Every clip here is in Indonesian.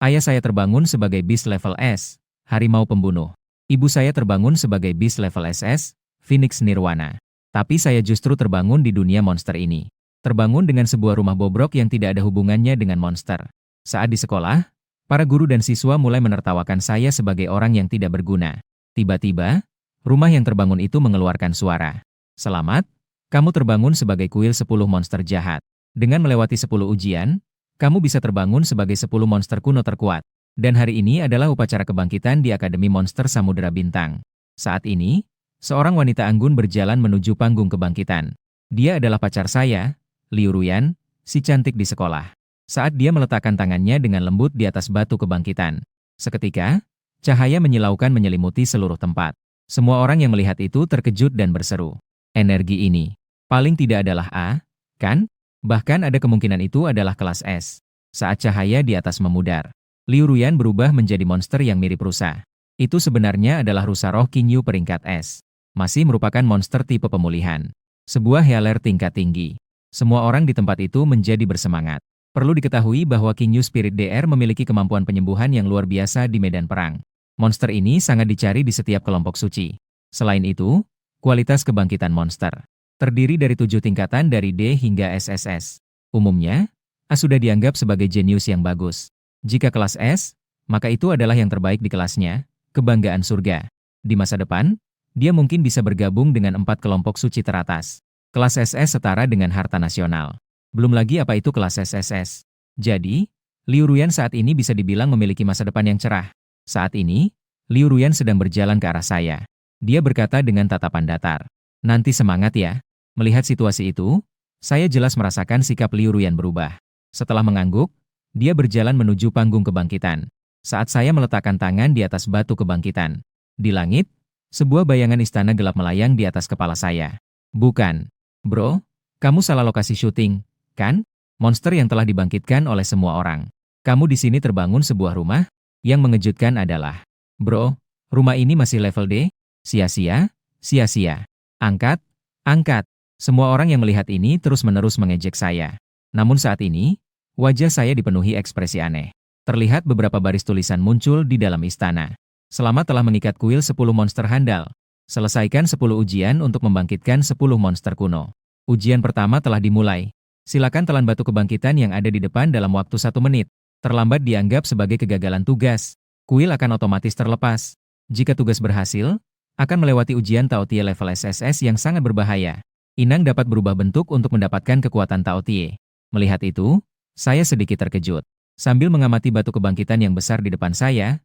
Ayah saya terbangun sebagai Beast level S, Harimau Pembunuh. Ibu saya terbangun sebagai Beast level SS, Phoenix Nirwana. Tapi saya justru terbangun di dunia monster ini. Terbangun dengan sebuah rumah bobrok yang tidak ada hubungannya dengan monster. Saat di sekolah, para guru dan siswa mulai menertawakan saya sebagai orang yang tidak berguna. Tiba-tiba, rumah yang terbangun itu mengeluarkan suara. Selamat, kamu terbangun sebagai kuil 10 monster jahat. Dengan melewati 10 ujian, kamu bisa terbangun sebagai 10 monster kuno terkuat. Dan hari ini adalah upacara kebangkitan di Akademi Monster Samudera Bintang. Saat ini, seorang wanita anggun berjalan menuju panggung kebangkitan. Dia adalah pacar saya, Liu Ruyan, si cantik di sekolah. Saat dia meletakkan tangannya dengan lembut di atas batu kebangkitan, seketika, cahaya menyilaukan menyelimuti seluruh tempat. Semua orang yang melihat itu terkejut dan berseru. Energi ini, paling tidak adalah A, kan? Bahkan ada kemungkinan itu adalah kelas S. Saat cahaya di atas memudar, Liu Ruyan berubah menjadi monster yang mirip rusa. Itu sebenarnya adalah rusa roh Qingyu peringkat S. Masih merupakan monster tipe pemulihan. Sebuah healer tingkat tinggi. Semua orang di tempat itu menjadi bersemangat. Perlu diketahui bahwa Qingyu Spirit DR memiliki kemampuan penyembuhan yang luar biasa di medan perang. Monster ini sangat dicari di setiap kelompok suci. Selain itu, kualitas kebangkitan monster terdiri dari 7 tingkatan dari D hingga SSS. Umumnya, A sudah dianggap sebagai jenius yang bagus. Jika kelas S, maka itu adalah yang terbaik di kelasnya, kebanggaan surga. Di masa depan, dia mungkin bisa bergabung dengan 4 kelompok suci teratas. Kelas SS setara dengan harta nasional. Belum lagi apa itu kelas SSS. Jadi, Liu Ruyan saat ini bisa dibilang memiliki masa depan yang cerah. Saat ini, Liu Ruyan sedang berjalan ke arah saya. Dia berkata dengan tatapan datar. Nanti semangat ya. Melihat situasi itu, saya jelas merasakan sikap Liu Ruyan berubah. Setelah mengangguk, dia berjalan menuju panggung kebangkitan. Saat saya meletakkan tangan di atas batu kebangkitan. Di langit, sebuah bayangan istana gelap melayang di atas kepala saya. Bukan. Bro, kamu salah lokasi syuting, kan? Monster yang telah dibangkitkan oleh semua orang. Kamu di sini terbangun sebuah rumah? Yang mengejutkan adalah, bro, rumah ini masih level D? Sia-sia, sia-sia. Angkat, angkat. Semua orang yang melihat ini terus-menerus mengejek saya. Namun saat ini, wajah saya dipenuhi ekspresi aneh. Terlihat beberapa baris tulisan muncul di dalam istana. Selamat telah mengikat kuil 10 monster handal. Selesaikan 10 ujian untuk membangkitkan 10 monster kuno. Ujian pertama telah dimulai. Silakan telan batu kebangkitan yang ada di depan dalam waktu 1 menit. Terlambat dianggap sebagai kegagalan tugas. Kuil akan otomatis terlepas. Jika tugas berhasil, akan melewati ujian Tao Tie level SSS yang sangat berbahaya. Inang dapat berubah bentuk untuk mendapatkan kekuatan Tao Tie. Melihat itu, saya sedikit terkejut. Sambil mengamati batu kebangkitan yang besar di depan saya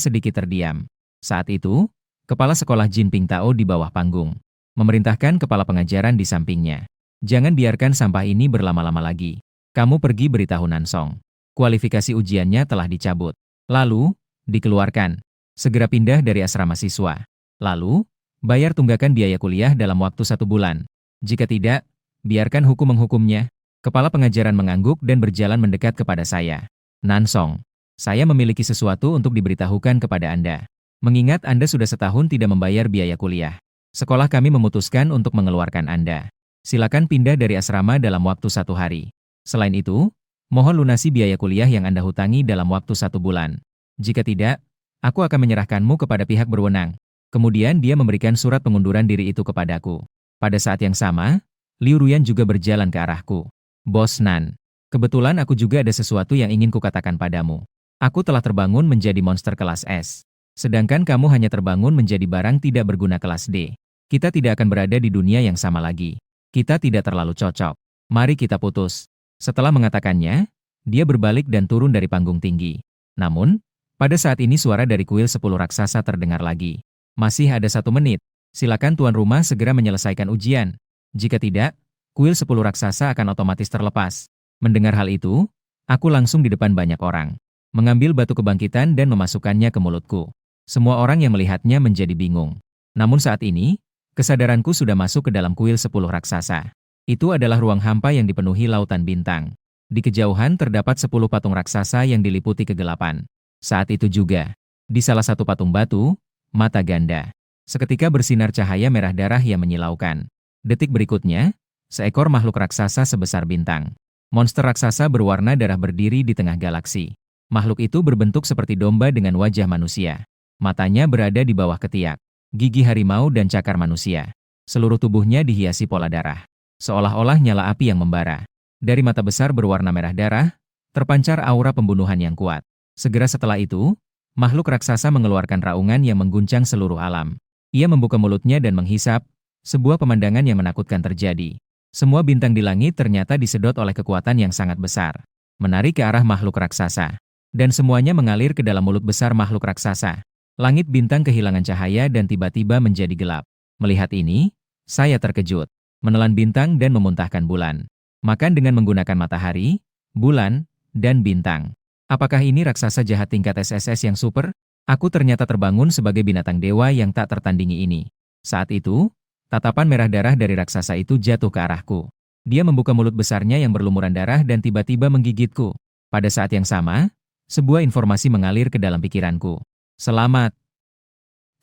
sedikit terdiam. Saat itu, kepala sekolah Jinping Tao di bawah panggung memerintahkan kepala pengajaran di sampingnya. Jangan biarkan sampah ini berlama-lama lagi. Kamu pergi beritahu Nansong. Kualifikasi ujiannya telah dicabut. Lalu, dikeluarkan. Segera pindah dari asrama siswa. Lalu, bayar tunggakan biaya kuliah dalam waktu 1 bulan. Jika tidak, biarkan hukum menghukumnya. Kepala pengajaran mengangguk dan berjalan mendekat kepada saya. Nansong, saya memiliki sesuatu untuk diberitahukan kepada Anda. Mengingat Anda sudah setahun tidak membayar biaya kuliah. Sekolah kami memutuskan untuk mengeluarkan Anda. Silakan pindah dari asrama dalam waktu 1 hari. Selain itu, mohon lunasi biaya kuliah yang Anda hutangi dalam waktu 1 bulan. Jika tidak, aku akan menyerahkanmu kepada pihak berwenang. Kemudian dia memberikan surat pengunduran diri itu kepadaku. Pada saat yang sama, Liu Ruyan juga berjalan ke arahku. Bos Nan, kebetulan aku juga ada sesuatu yang ingin kukatakan padamu. Aku telah terbangun menjadi monster kelas S. Sedangkan kamu hanya terbangun menjadi barang tidak berguna kelas D. Kita tidak akan berada di dunia yang sama lagi. Kita tidak terlalu cocok. Mari kita putus. Setelah mengatakannya, dia berbalik dan turun dari panggung tinggi. Namun, pada saat ini suara dari kuil 10 raksasa terdengar lagi. Masih ada 1 menit. Silakan tuan rumah segera menyelesaikan ujian. Jika tidak, kuil 10 raksasa akan otomatis terlepas. Mendengar hal itu, aku langsung di depan banyak orang. Mengambil batu kebangkitan dan memasukkannya ke mulutku. Semua orang yang melihatnya menjadi bingung. Namun saat ini, kesadaranku sudah masuk ke dalam kuil 10 raksasa. Itu adalah ruang hampa yang dipenuhi lautan bintang. Di kejauhan terdapat 10 patung raksasa yang diliputi kegelapan. Saat itu juga, di salah satu patung batu, mata ganda. Seketika bersinar cahaya merah darah yang menyilaukan. Detik berikutnya, seekor makhluk raksasa sebesar bintang. Monster raksasa berwarna darah berdiri di tengah galaksi. Makhluk itu berbentuk seperti domba dengan wajah manusia. Matanya berada di bawah ketiak, gigi harimau dan cakar manusia. Seluruh tubuhnya dihiasi pola darah, seolah-olah nyala api yang membara. Dari mata besar berwarna merah darah, terpancar aura pembunuhan yang kuat. Segera setelah itu, makhluk raksasa mengeluarkan raungan yang mengguncang seluruh alam. Ia membuka mulutnya dan menghisap, sebuah pemandangan yang menakutkan terjadi. Semua bintang di langit ternyata disedot oleh kekuatan yang sangat besar, menarik ke arah makhluk raksasa. Dan semuanya mengalir ke dalam mulut besar makhluk raksasa. Langit bintang kehilangan cahaya dan tiba-tiba menjadi gelap. Melihat ini, saya terkejut, menelan bintang dan memuntahkan bulan. Makan dengan menggunakan matahari, bulan, dan bintang. Apakah ini raksasa jahat tingkat SSS yang super? Aku ternyata terbangun sebagai binatang dewa yang tak tertandingi ini. Saat itu, tatapan merah darah dari raksasa itu jatuh ke arahku. Dia membuka mulut besarnya yang berlumuran darah dan tiba-tiba menggigitku. Pada saat yang sama, sebuah informasi mengalir ke dalam pikiranku. Selamat.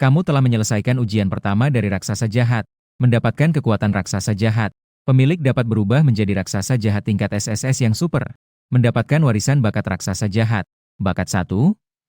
Kamu telah menyelesaikan ujian pertama dari raksasa jahat. Mendapatkan kekuatan raksasa jahat. Pemilik dapat berubah menjadi raksasa jahat tingkat SSS yang super. Mendapatkan warisan bakat raksasa jahat. Bakat 1,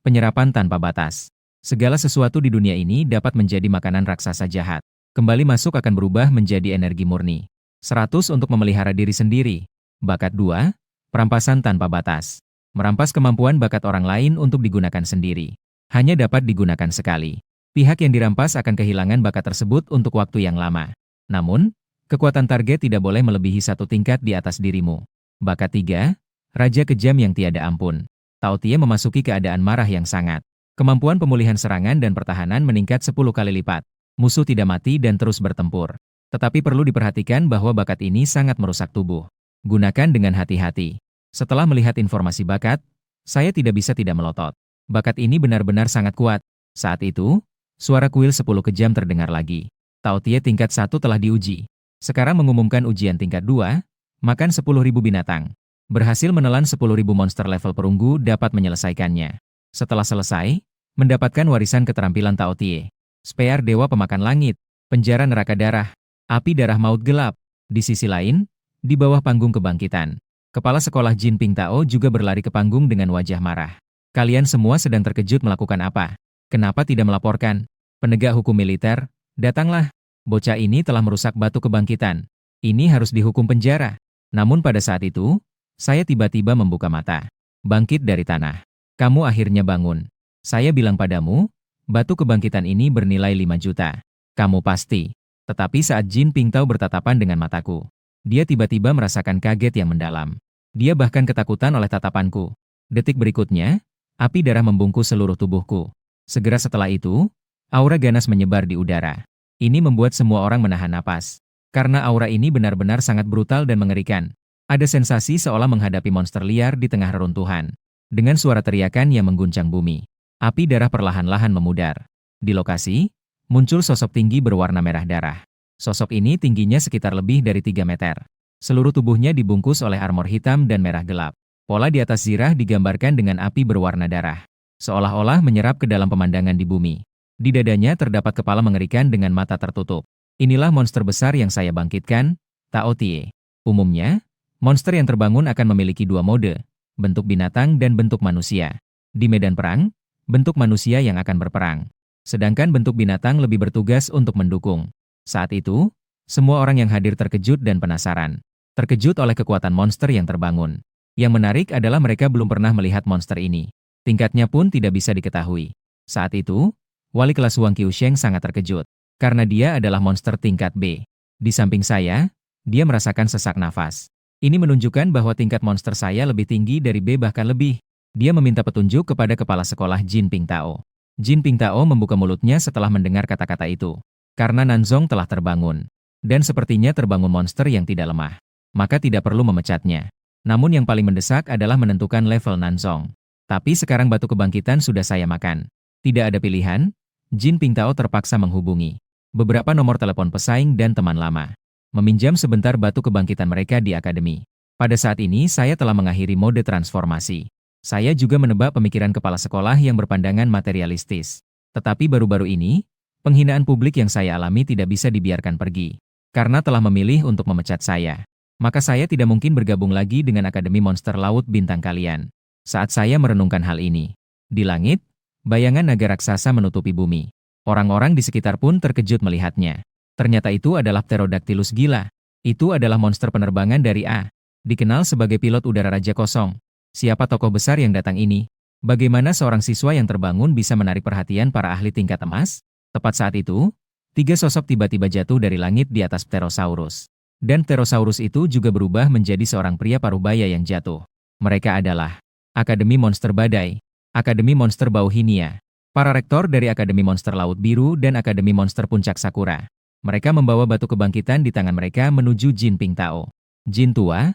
penyerapan tanpa batas. Segala sesuatu di dunia ini dapat menjadi makanan raksasa jahat. Kembali masuk akan berubah menjadi energi murni. 100 untuk memelihara diri sendiri. Bakat 2, perampasan tanpa batas. Merampas kemampuan bakat orang lain untuk digunakan sendiri. Hanya dapat digunakan sekali. Pihak yang dirampas akan kehilangan bakat tersebut untuk waktu yang lama. Namun, kekuatan target tidak boleh melebihi 1 tingkat di atas dirimu. Bakat 3, Raja Kejam yang tiada ampun. Tao Tie memasuki keadaan marah yang sangat. Kemampuan pemulihan serangan dan pertahanan meningkat 10 kali lipat. Musuh tidak mati dan terus bertempur. Tetapi perlu diperhatikan bahwa bakat ini sangat merusak tubuh. Gunakan dengan hati-hati. Setelah melihat informasi bakat, saya tidak bisa tidak melotot. Bakat ini benar-benar sangat kuat. Saat itu, suara kuil 10 kejam terdengar lagi. Tao Tie tingkat 1 telah diuji. Sekarang mengumumkan ujian tingkat 2, makan 10.000 binatang. Berhasil menelan 10.000 monster level perunggu dapat menyelesaikannya. Setelah selesai, mendapatkan warisan keterampilan Tao Tie. Spear Dewa Pemakan Langit, Penjara Neraka Darah, Api Darah Maut Gelap. Di sisi lain, di bawah panggung kebangkitan, Kepala Sekolah Jin Ping Tao juga berlari ke panggung dengan wajah marah. Kalian semua sedang terkejut melakukan apa? Kenapa tidak melaporkan? Penegak hukum militer, datanglah. Bocah ini telah merusak batu kebangkitan. Ini harus dihukum penjara. Namun pada saat itu, saya tiba-tiba membuka mata. Bangkit dari tanah. Kamu akhirnya bangun. Saya bilang padamu, batu kebangkitan ini bernilai 5 juta. Kamu pasti. Tetapi saat Jin Ping Tao bertatapan dengan mataku, dia tiba-tiba merasakan kaget yang mendalam. Dia bahkan ketakutan oleh tatapanku. Detik berikutnya, api darah membungkus seluruh tubuhku. Segera setelah itu, aura ganas menyebar di udara. Ini membuat semua orang menahan napas. Karena aura ini benar-benar sangat brutal dan mengerikan. Ada sensasi seolah menghadapi monster liar di tengah reruntuhan. Dengan suara teriakan yang mengguncang bumi, api darah perlahan-lahan memudar. Di lokasi, muncul sosok tinggi berwarna merah darah. Sosok ini tingginya sekitar lebih dari 3 meter. Seluruh tubuhnya dibungkus oleh armor hitam dan merah gelap. Pola di atas zirah digambarkan dengan api berwarna darah, seolah-olah menyerap ke dalam pemandangan di bumi. Di dadanya terdapat kepala mengerikan dengan mata tertutup. Inilah monster besar yang saya bangkitkan, Tao Tie. Umumnya, monster yang terbangun akan memiliki 2 mode, bentuk binatang dan bentuk manusia. Di medan perang, bentuk manusia yang akan berperang. Sedangkan bentuk binatang lebih bertugas untuk mendukung. Saat itu, semua orang yang hadir terkejut dan penasaran. Terkejut oleh kekuatan monster yang terbangun. Yang menarik adalah mereka belum pernah melihat monster ini. Tingkatnya pun tidak bisa diketahui. Saat itu, wali kelas Wang Qiusheng sangat terkejut. Karena dia adalah monster tingkat B. Di samping saya, dia merasakan sesak nafas. Ini menunjukkan bahwa tingkat monster saya lebih tinggi dari B bahkan lebih. Dia meminta petunjuk kepada kepala sekolah Jin Ping Tao. Jin Ping Tao membuka mulutnya setelah mendengar kata-kata itu. Karena Nanzong telah terbangun. Dan sepertinya terbangun monster yang tidak lemah. Maka tidak perlu memecatnya. Namun yang paling mendesak adalah menentukan level Nanzong. Tapi sekarang batu kebangkitan sudah saya makan. Tidak ada pilihan, Jin Ping Tao terpaksa menghubungi beberapa nomor telepon pesaing dan teman lama. Meminjam sebentar batu kebangkitan mereka di akademi. Pada saat ini saya telah mengakhiri mode transformasi. Saya juga menebak pemikiran kepala sekolah yang berpandangan materialistis. Tetapi baru-baru ini, penghinaan publik yang saya alami tidak bisa dibiarkan pergi. Karena telah memilih untuk memecat saya. Maka saya tidak mungkin bergabung lagi dengan Akademi Monster Laut Bintang kalian. Saat saya merenungkan hal ini, di langit, bayangan naga raksasa menutupi bumi. Orang-orang di sekitar pun terkejut melihatnya. Ternyata itu adalah Pterodactylus gila. Itu adalah monster penerbangan dari A. Dikenal sebagai pilot udara Raja Kosong. Siapa tokoh besar yang datang ini? Bagaimana seorang siswa yang terbangun bisa menarik perhatian para ahli tingkat emas? Tepat saat itu, 3 sosok tiba-tiba jatuh dari langit di atas Pterosaurus. Dan Pterosaurus itu juga berubah menjadi seorang pria parubaya yang jatuh. Mereka adalah Akademi Monster Badai, Akademi Monster Bauhinia, para rektor dari Akademi Monster Laut Biru dan Akademi Monster Puncak Sakura. Mereka membawa batu kebangkitan di tangan mereka menuju Jin Pingtao. Jin tua,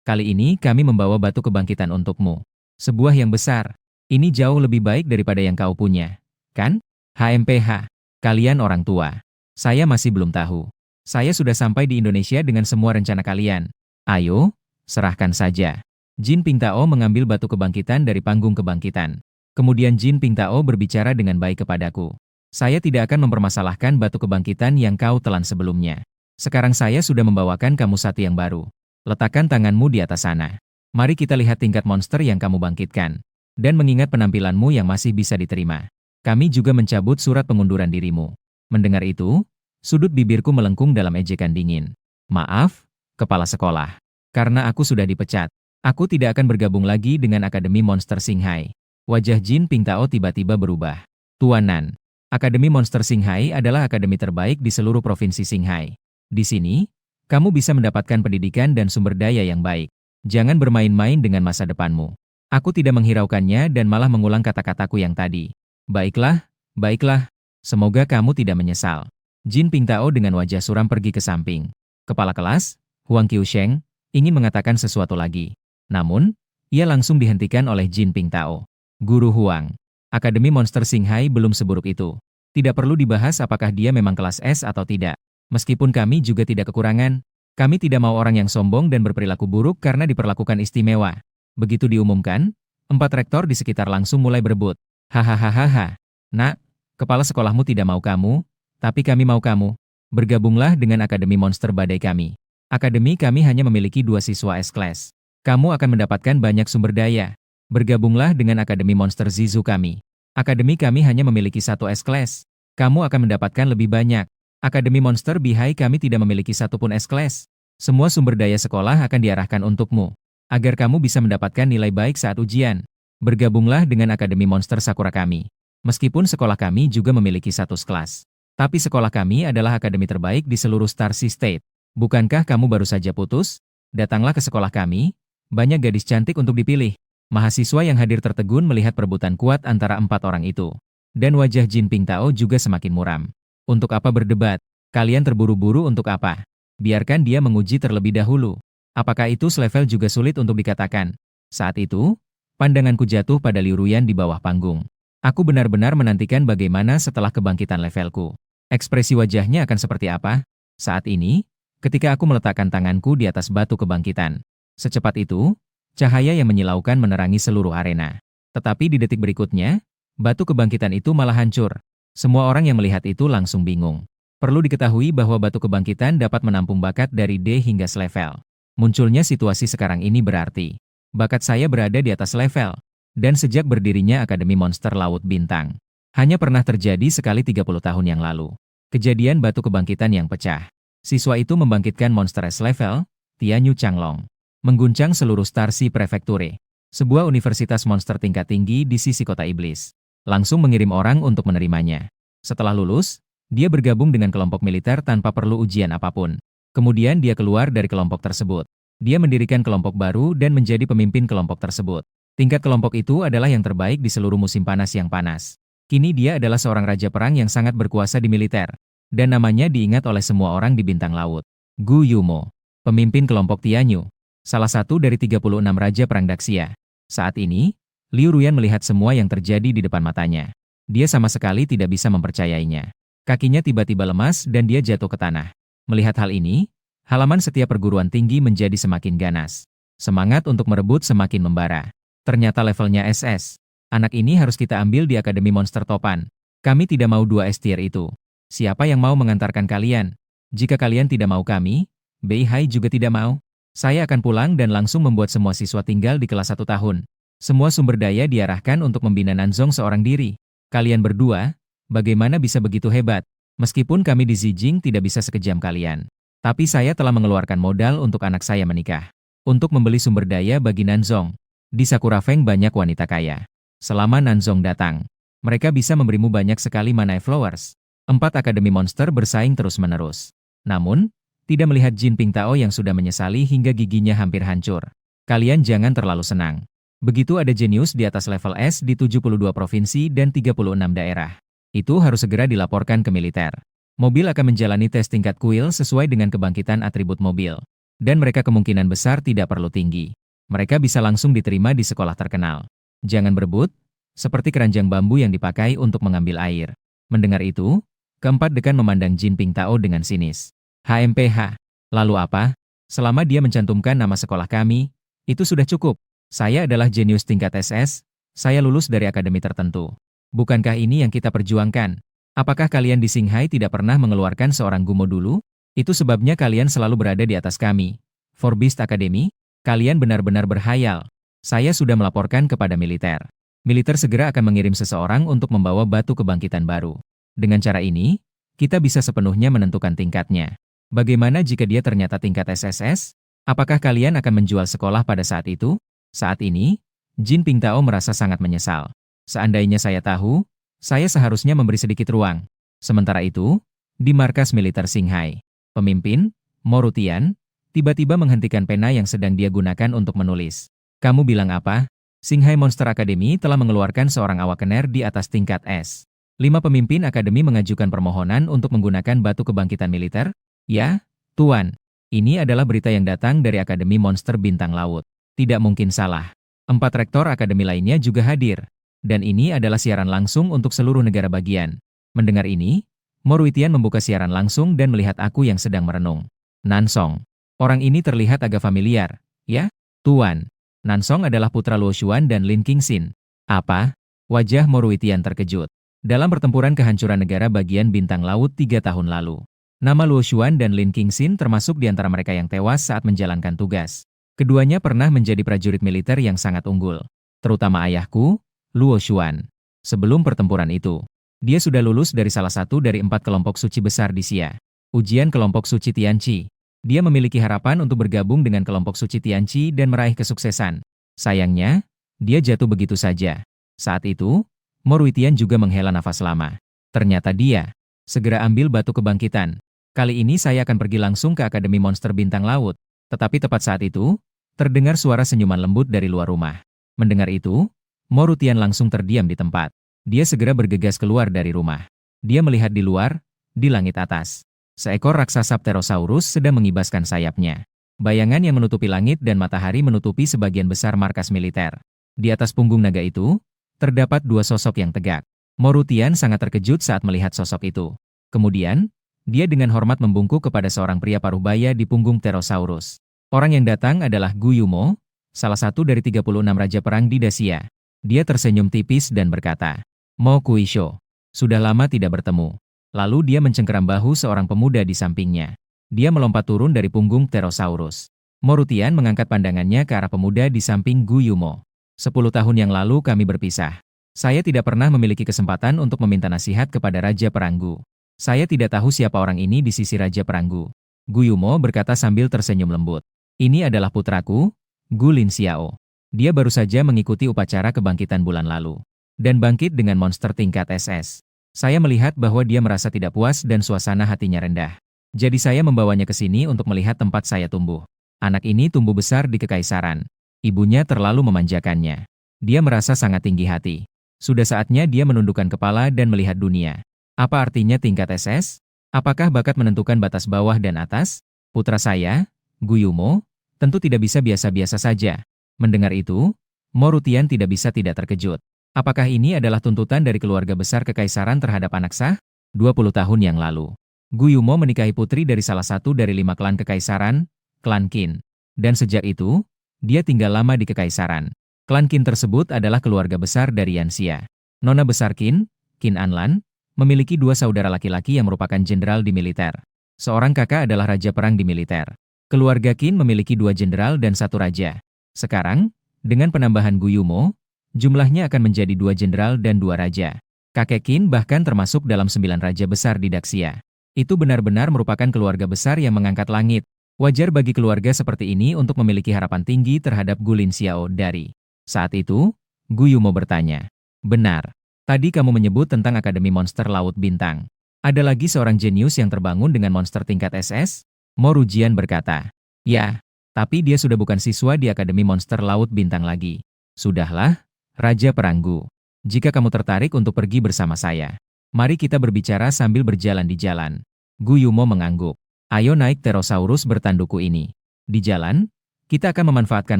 kali ini kami membawa batu kebangkitan untukmu. Sebuah yang besar. Ini jauh lebih baik daripada yang kau punya. Kan? HMPH. Kalian orang tua. Saya masih belum tahu. Saya sudah sampai di Indonesia dengan semua rencana kalian. Ayo, serahkan saja. Jin Pingtao mengambil batu kebangkitan dari panggung kebangkitan. Kemudian Jin Pingtao berbicara dengan baik kepadaku. Saya tidak akan mempermasalahkan batu kebangkitan yang kau telan sebelumnya. Sekarang saya sudah membawakan kamu satu yang baru. Letakkan tanganmu di atas sana. Mari kita lihat tingkat monster yang kamu bangkitkan. Dan mengingat penampilanmu yang masih bisa diterima. Kami juga mencabut surat pengunduran dirimu. Mendengar itu, sudut bibirku melengkung dalam ejekan dingin. Maaf, kepala sekolah. Karena aku sudah dipecat. Aku tidak akan bergabung lagi dengan Akademi Monster Shanghai. Wajah Jin Pingtao tiba-tiba berubah. Tuanan, Akademi Monster Shanghai adalah akademi terbaik di seluruh provinsi Shanghai. Di sini, kamu bisa mendapatkan pendidikan dan sumber daya yang baik. Jangan bermain-main dengan masa depanmu. Aku tidak menghiraukannya dan malah mengulang kata-kataku yang tadi. Baiklah, baiklah. Semoga kamu tidak menyesal. Jin Pingtao dengan wajah suram pergi ke samping. Kepala kelas, Huang Qiusheng, ingin mengatakan sesuatu lagi. Namun, ia langsung dihentikan oleh Jin Pingtao. Guru Huang, Akademi Monster Shanghai belum seburuk itu. Tidak perlu dibahas apakah dia memang kelas S atau tidak. Meskipun kami juga tidak kekurangan, kami tidak mau orang yang sombong dan berperilaku buruk karena diperlakukan istimewa. Begitu diumumkan, 4 rektor di sekitar langsung mulai berebut. Hahaha. Nak, kepala sekolahmu tidak mau kamu, tapi kami mau kamu. Bergabunglah dengan Akademi Monster Badai kami. Akademi kami hanya memiliki 2 siswa S-Class. Kamu akan mendapatkan banyak sumber daya. Bergabunglah dengan Akademi Monster Zizu kami. Akademi kami hanya memiliki 1 S-Class. Kamu akan mendapatkan lebih banyak. Akademi Monster Bihai kami tidak memiliki satupun S-Class. Semua sumber daya sekolah akan diarahkan untukmu. Agar kamu bisa mendapatkan nilai baik saat ujian. Bergabunglah dengan Akademi Monster Sakura kami. Meskipun sekolah kami juga memiliki 1 kelas. Tapi sekolah kami adalah akademi terbaik di seluruh Star Sea State. Bukankah kamu baru saja putus? Datanglah ke sekolah kami. Banyak gadis cantik untuk dipilih. Mahasiswa yang hadir tertegun melihat perebutan kuat antara 4 orang itu. Dan wajah Jin Pingtao juga semakin muram. Untuk apa berdebat? Kalian terburu-buru untuk apa? Biarkan dia menguji terlebih dahulu. Apakah itu selevel juga sulit untuk dikatakan? Saat itu, pandanganku jatuh pada Liu Ruyan di bawah panggung. Aku benar-benar menantikan bagaimana setelah kebangkitan levelku. Ekspresi wajahnya akan seperti apa? Saat ini, ketika aku meletakkan tanganku di atas batu kebangkitan. Secepat itu, cahaya yang menyilaukan menerangi seluruh arena. Tetapi di detik berikutnya, batu kebangkitan itu malah hancur. Semua orang yang melihat itu langsung bingung. Perlu diketahui bahwa batu kebangkitan dapat menampung bakat dari D hingga S-level. Munculnya situasi sekarang ini berarti, bakat saya berada di atas level. Dan sejak berdirinya Akademi Monster Laut Bintang, hanya pernah terjadi sekali 30 tahun yang lalu. Kejadian batu kebangkitan yang pecah. Siswa itu membangkitkan monster S-level, Tianyu Changlong. Mengguncang seluruh Star Sea Prefecture, sebuah universitas monster tingkat tinggi di sisi kota iblis. Langsung mengirim orang untuk menerimanya. Setelah lulus, dia bergabung dengan kelompok militer tanpa perlu ujian apapun. Kemudian dia keluar dari kelompok tersebut. Dia mendirikan kelompok baru dan menjadi pemimpin kelompok tersebut. Tingkat kelompok itu adalah yang terbaik di seluruh musim panas yang panas. Kini dia adalah seorang raja perang yang sangat berkuasa di militer. Dan namanya diingat oleh semua orang di bintang laut. Gu Yumo, pemimpin kelompok Tianyu. Salah satu dari 36 Raja Perang Daxia. Saat ini, Liu Ruyan melihat semua yang terjadi di depan matanya. Dia sama sekali tidak bisa mempercayainya. Kakinya tiba-tiba lemas dan dia jatuh ke tanah. Melihat hal ini, halaman setiap perguruan tinggi menjadi semakin ganas. Semangat untuk merebut semakin membara. Ternyata levelnya SS. Anak ini harus kita ambil di Akademi Monster Topan. Kami tidak mau 2 S tier itu. Siapa yang mau mengantarkan kalian? Jika kalian tidak mau kami, Beihai juga tidak mau. Saya akan pulang dan langsung membuat semua siswa tinggal di kelas 1 tahun. Semua sumber daya diarahkan untuk membina Nanzong seorang diri. Kalian berdua, bagaimana bisa begitu hebat? Meskipun kami di Zijing tidak bisa sekejam kalian. Tapi saya telah mengeluarkan modal untuk anak saya menikah. Untuk membeli sumber daya bagi Nanzong. Di Sakura Feng banyak wanita kaya. Selama Nanzong datang, mereka bisa memberimu banyak sekali Manai Flowers. 4 Akademi Monster bersaing terus-menerus. Namun, tidak melihat Jin Pingtao yang sudah menyesali hingga giginya hampir hancur. Kalian jangan terlalu senang. Begitu ada jenius di atas level S di 72 provinsi dan 36 daerah. Itu harus segera dilaporkan ke militer. Mobil akan menjalani tes tingkat kuil sesuai dengan kebangkitan atribut mobil. Dan mereka kemungkinan besar tidak perlu tinggi. Mereka bisa langsung diterima di sekolah terkenal. Jangan berebut, seperti keranjang bambu yang dipakai untuk mengambil air. Mendengar itu, keempat dekan memandang Jin Pingtao dengan sinis. HMPH. Lalu apa? Selama dia mencantumkan nama sekolah kami, itu sudah cukup. Saya adalah jenius tingkat SS, saya lulus dari akademi tertentu. Bukankah ini yang kita perjuangkan? Apakah kalian di Xinghai tidak pernah mengeluarkan seorang gumo dulu? Itu sebabnya kalian selalu berada di atas kami. For Beast Academy, kalian benar-benar berhayal. Saya sudah melaporkan kepada militer. Militer segera akan mengirim seseorang untuk membawa batu kebangkitan baru. Dengan cara ini, kita bisa sepenuhnya menentukan tingkatnya. Bagaimana jika dia ternyata tingkat SSS? Apakah kalian akan menjual sekolah pada saat itu? Saat ini, Jin Pingtao merasa sangat menyesal. Seandainya saya tahu, saya seharusnya memberi sedikit ruang. Sementara itu, di markas militer Xinghai, pemimpin, Mo Rutian, tiba-tiba menghentikan pena yang sedang dia gunakan untuk menulis. Kamu bilang apa? Xinghai Monster Academy telah mengeluarkan seorang awakener di atas tingkat S. 5 pemimpin akademi mengajukan permohonan untuk menggunakan batu kebangkitan militer? Ya, Tuan. Ini adalah berita yang datang dari Akademi Monster Bintang Laut. Tidak mungkin salah. 4 rektor akademi lainnya juga hadir. Dan ini adalah siaran langsung untuk seluruh negara bagian. Mendengar ini, Mo Ruitian membuka siaran langsung dan melihat aku yang sedang merenung. Nansong. Orang ini terlihat agak familiar. Ya, Tuan. Nansong adalah putra Luo Xuan dan Lin Qingxin. Apa? Wajah Mo Ruitian terkejut. Dalam pertempuran kehancuran negara bagian Bintang Laut 3 tahun lalu. Nama Luo Xuan dan Lin Qingxin termasuk di antara mereka yang tewas saat menjalankan tugas. Keduanya pernah menjadi prajurit militer yang sangat unggul. Terutama ayahku, Luo Xuan. Sebelum pertempuran itu, dia sudah lulus dari salah satu dari 4 kelompok suci besar di Xia. Ujian kelompok suci Tianqi. Dia memiliki harapan untuk bergabung dengan kelompok suci Tianqi dan meraih kesuksesan. Sayangnya, dia jatuh begitu saja. Saat itu, Mo Ruitian juga menghela nafas lama. Ternyata dia segera ambil batu kebangkitan. Kali ini saya akan pergi langsung ke Akademi Monster Bintang Laut. Tetapi tepat saat itu, terdengar suara senyuman lembut dari luar rumah. Mendengar itu, Mo Rutian langsung terdiam di tempat. Dia segera bergegas keluar dari rumah. Dia melihat di luar, di langit atas. Seekor raksasa Pterosaurus sedang mengibaskan sayapnya. Bayangan yang menutupi langit dan matahari menutupi sebagian besar markas militer. Di atas punggung naga itu, terdapat 2 sosok yang tegak. Mo Rutian sangat terkejut saat melihat sosok itu. Kemudian, dia dengan hormat membungkuk kepada seorang pria paruhbaya di punggung Pterosaurus. Orang yang datang adalah Gu Yumo, salah satu dari 36 raja perang di Dacia. Dia tersenyum tipis dan berkata, Mo Kuisho, sudah lama tidak bertemu. Lalu dia mencengkeram bahu seorang pemuda di sampingnya. Dia melompat turun dari punggung Pterosaurus. Mo Rutian mengangkat pandangannya ke arah pemuda di samping Gu Yumo. 10 tahun yang lalu kami berpisah. Saya tidak pernah memiliki kesempatan untuk meminta nasihat kepada Raja Peranggu. Saya tidak tahu siapa orang ini di sisi Raja Peranggu. Gu Yumo berkata sambil tersenyum lembut. Ini adalah putraku, Gu Lin Xiao. Dia baru saja mengikuti upacara kebangkitan bulan lalu. Dan bangkit dengan monster tingkat SS. Saya melihat bahwa dia merasa tidak puas dan suasana hatinya rendah. Jadi saya membawanya ke sini untuk melihat tempat saya tumbuh. Anak ini tumbuh besar di Kekaisaran. Ibunya terlalu memanjakannya. Dia merasa sangat tinggi hati. Sudah saatnya dia menundukkan kepala dan melihat dunia. Apa artinya tingkat SS? Apakah bakat menentukan batas bawah dan atas? Putra saya, Gu Yumo, tentu tidak bisa biasa-biasa saja. Mendengar itu, Mo Rutian tidak bisa tidak terkejut. Apakah ini adalah tuntutan dari keluarga besar Kekaisaran terhadap anak sah? 20 tahun yang lalu, Gu Yumo menikahi putri dari salah satu dari 5 klan Kekaisaran, klan Qin. Dan sejak itu, dia tinggal lama di Kekaisaran. Klan Qin tersebut adalah keluarga besar dari Yanxia. Nona besar Qin, Qin Anlan, memiliki 2 saudara laki-laki yang merupakan jenderal di militer. Seorang kakak adalah raja perang di militer. Keluarga Qin memiliki 2 jenderal dan 1 raja. Sekarang, Dengan penambahan Guyumo, jumlahnya akan menjadi 2 jenderal dan 2 raja. Kakek Qin bahkan termasuk dalam 9 raja besar di Daxia. Itu benar-benar merupakan keluarga besar yang mengangkat langit. Wajar bagi keluarga seperti ini untuk memiliki harapan tinggi terhadap Gulin Xiao dari. Saat itu, Guyumo bertanya. Benar. Tadi kamu menyebut tentang Akademi Monster Laut Bintang. Ada lagi seorang jenius yang terbangun dengan monster tingkat SS? Mo Rujian berkata. Ya, tapi dia sudah bukan siswa di Akademi Monster Laut Bintang lagi. Sudahlah, Raja Peranggu. Jika kamu tertarik untuk pergi bersama saya, mari kita berbicara sambil berjalan di jalan. Guyumo mengangguk. Ayo naik Pterosaurus bertanduku ini. Di jalan, kita akan memanfaatkan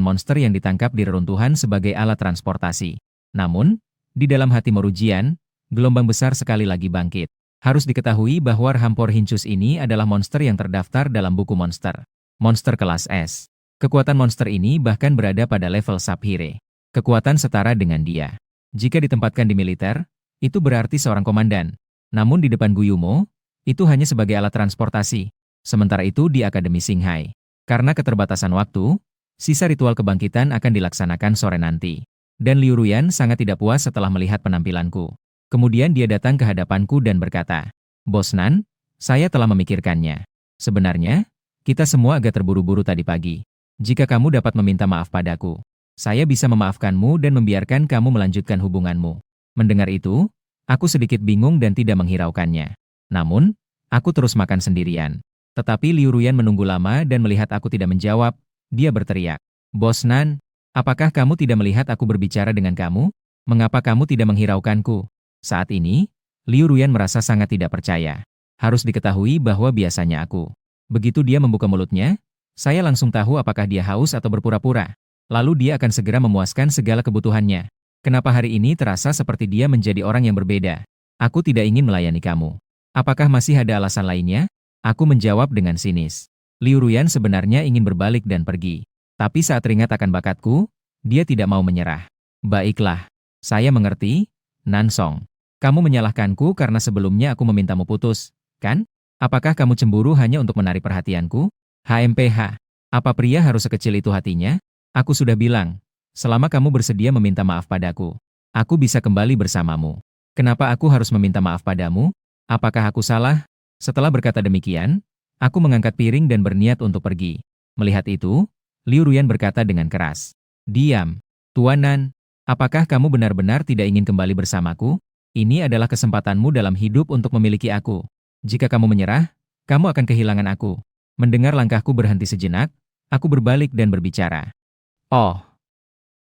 monster yang ditangkap di reruntuhan sebagai alat transportasi. Namun, di dalam hati Morujian, gelombang besar sekali lagi bangkit. Harus diketahui bahwa Rampor-Hincus ini adalah monster yang terdaftar dalam buku monster. Monster kelas S. Kekuatan monster ini bahkan berada pada level Saphire. Kekuatan setara dengan dia. Jika ditempatkan di militer, itu berarti seorang komandan. Namun di depan Guyumo, itu hanya sebagai alat transportasi. Sementara itu di Akademi Xinghai. Karena keterbatasan waktu, sisa ritual kebangkitan akan dilaksanakan sore nanti. Dan Liu Ruyan sangat tidak puas setelah melihat penampilanku. Kemudian dia datang ke hadapanku dan berkata, Bos Nan, saya telah memikirkannya. Sebenarnya, kita semua agak terburu-buru tadi pagi. Jika kamu dapat meminta maaf padaku, saya bisa memaafkanmu dan membiarkan kamu melanjutkan hubunganmu. Mendengar itu, aku sedikit bingung dan tidak menghiraukannya. Namun, aku terus makan sendirian. Tetapi Liu Ruyan menunggu lama dan melihat aku tidak menjawab, dia berteriak. Bos Nan, apakah kamu tidak melihat aku berbicara dengan kamu? Mengapa kamu tidak menghiraukanku? Saat ini, Liu Ruyan merasa sangat tidak percaya. Harus diketahui bahwa biasanya aku. Begitu dia membuka mulutnya, saya langsung tahu apakah dia haus atau berpura-pura. Lalu dia akan segera memuaskan segala kebutuhannya. Kenapa hari ini terasa seperti dia menjadi orang yang berbeda? Aku tidak ingin melayani kamu. Apakah masih ada alasan lainnya? Aku menjawab dengan sinis. Liu Ruyan sebenarnya ingin berbalik dan pergi. Tapi saat teringat akan bakatku, dia tidak mau menyerah. Baiklah, saya mengerti, Nansong. Kamu menyalahkanku karena sebelumnya aku memintamu putus, kan? Apakah kamu cemburu hanya untuk menarik perhatianku? HMPH. Apa pria harus sekecil itu hatinya? Aku sudah bilang, selama kamu bersedia meminta maaf padaku, aku bisa kembali bersamamu. Kenapa aku harus meminta maaf padamu? Apakah aku salah? Setelah berkata demikian, aku mengangkat piring dan berniat untuk pergi. Melihat itu, Liu Ruyan berkata dengan keras. Diam. Tuan Nan, apakah kamu benar-benar tidak ingin kembali bersamaku? Ini adalah kesempatanmu dalam hidup untuk memiliki aku. Jika kamu menyerah, kamu akan kehilangan aku. Mendengar langkahku berhenti sejenak, aku berbalik dan berbicara. Oh,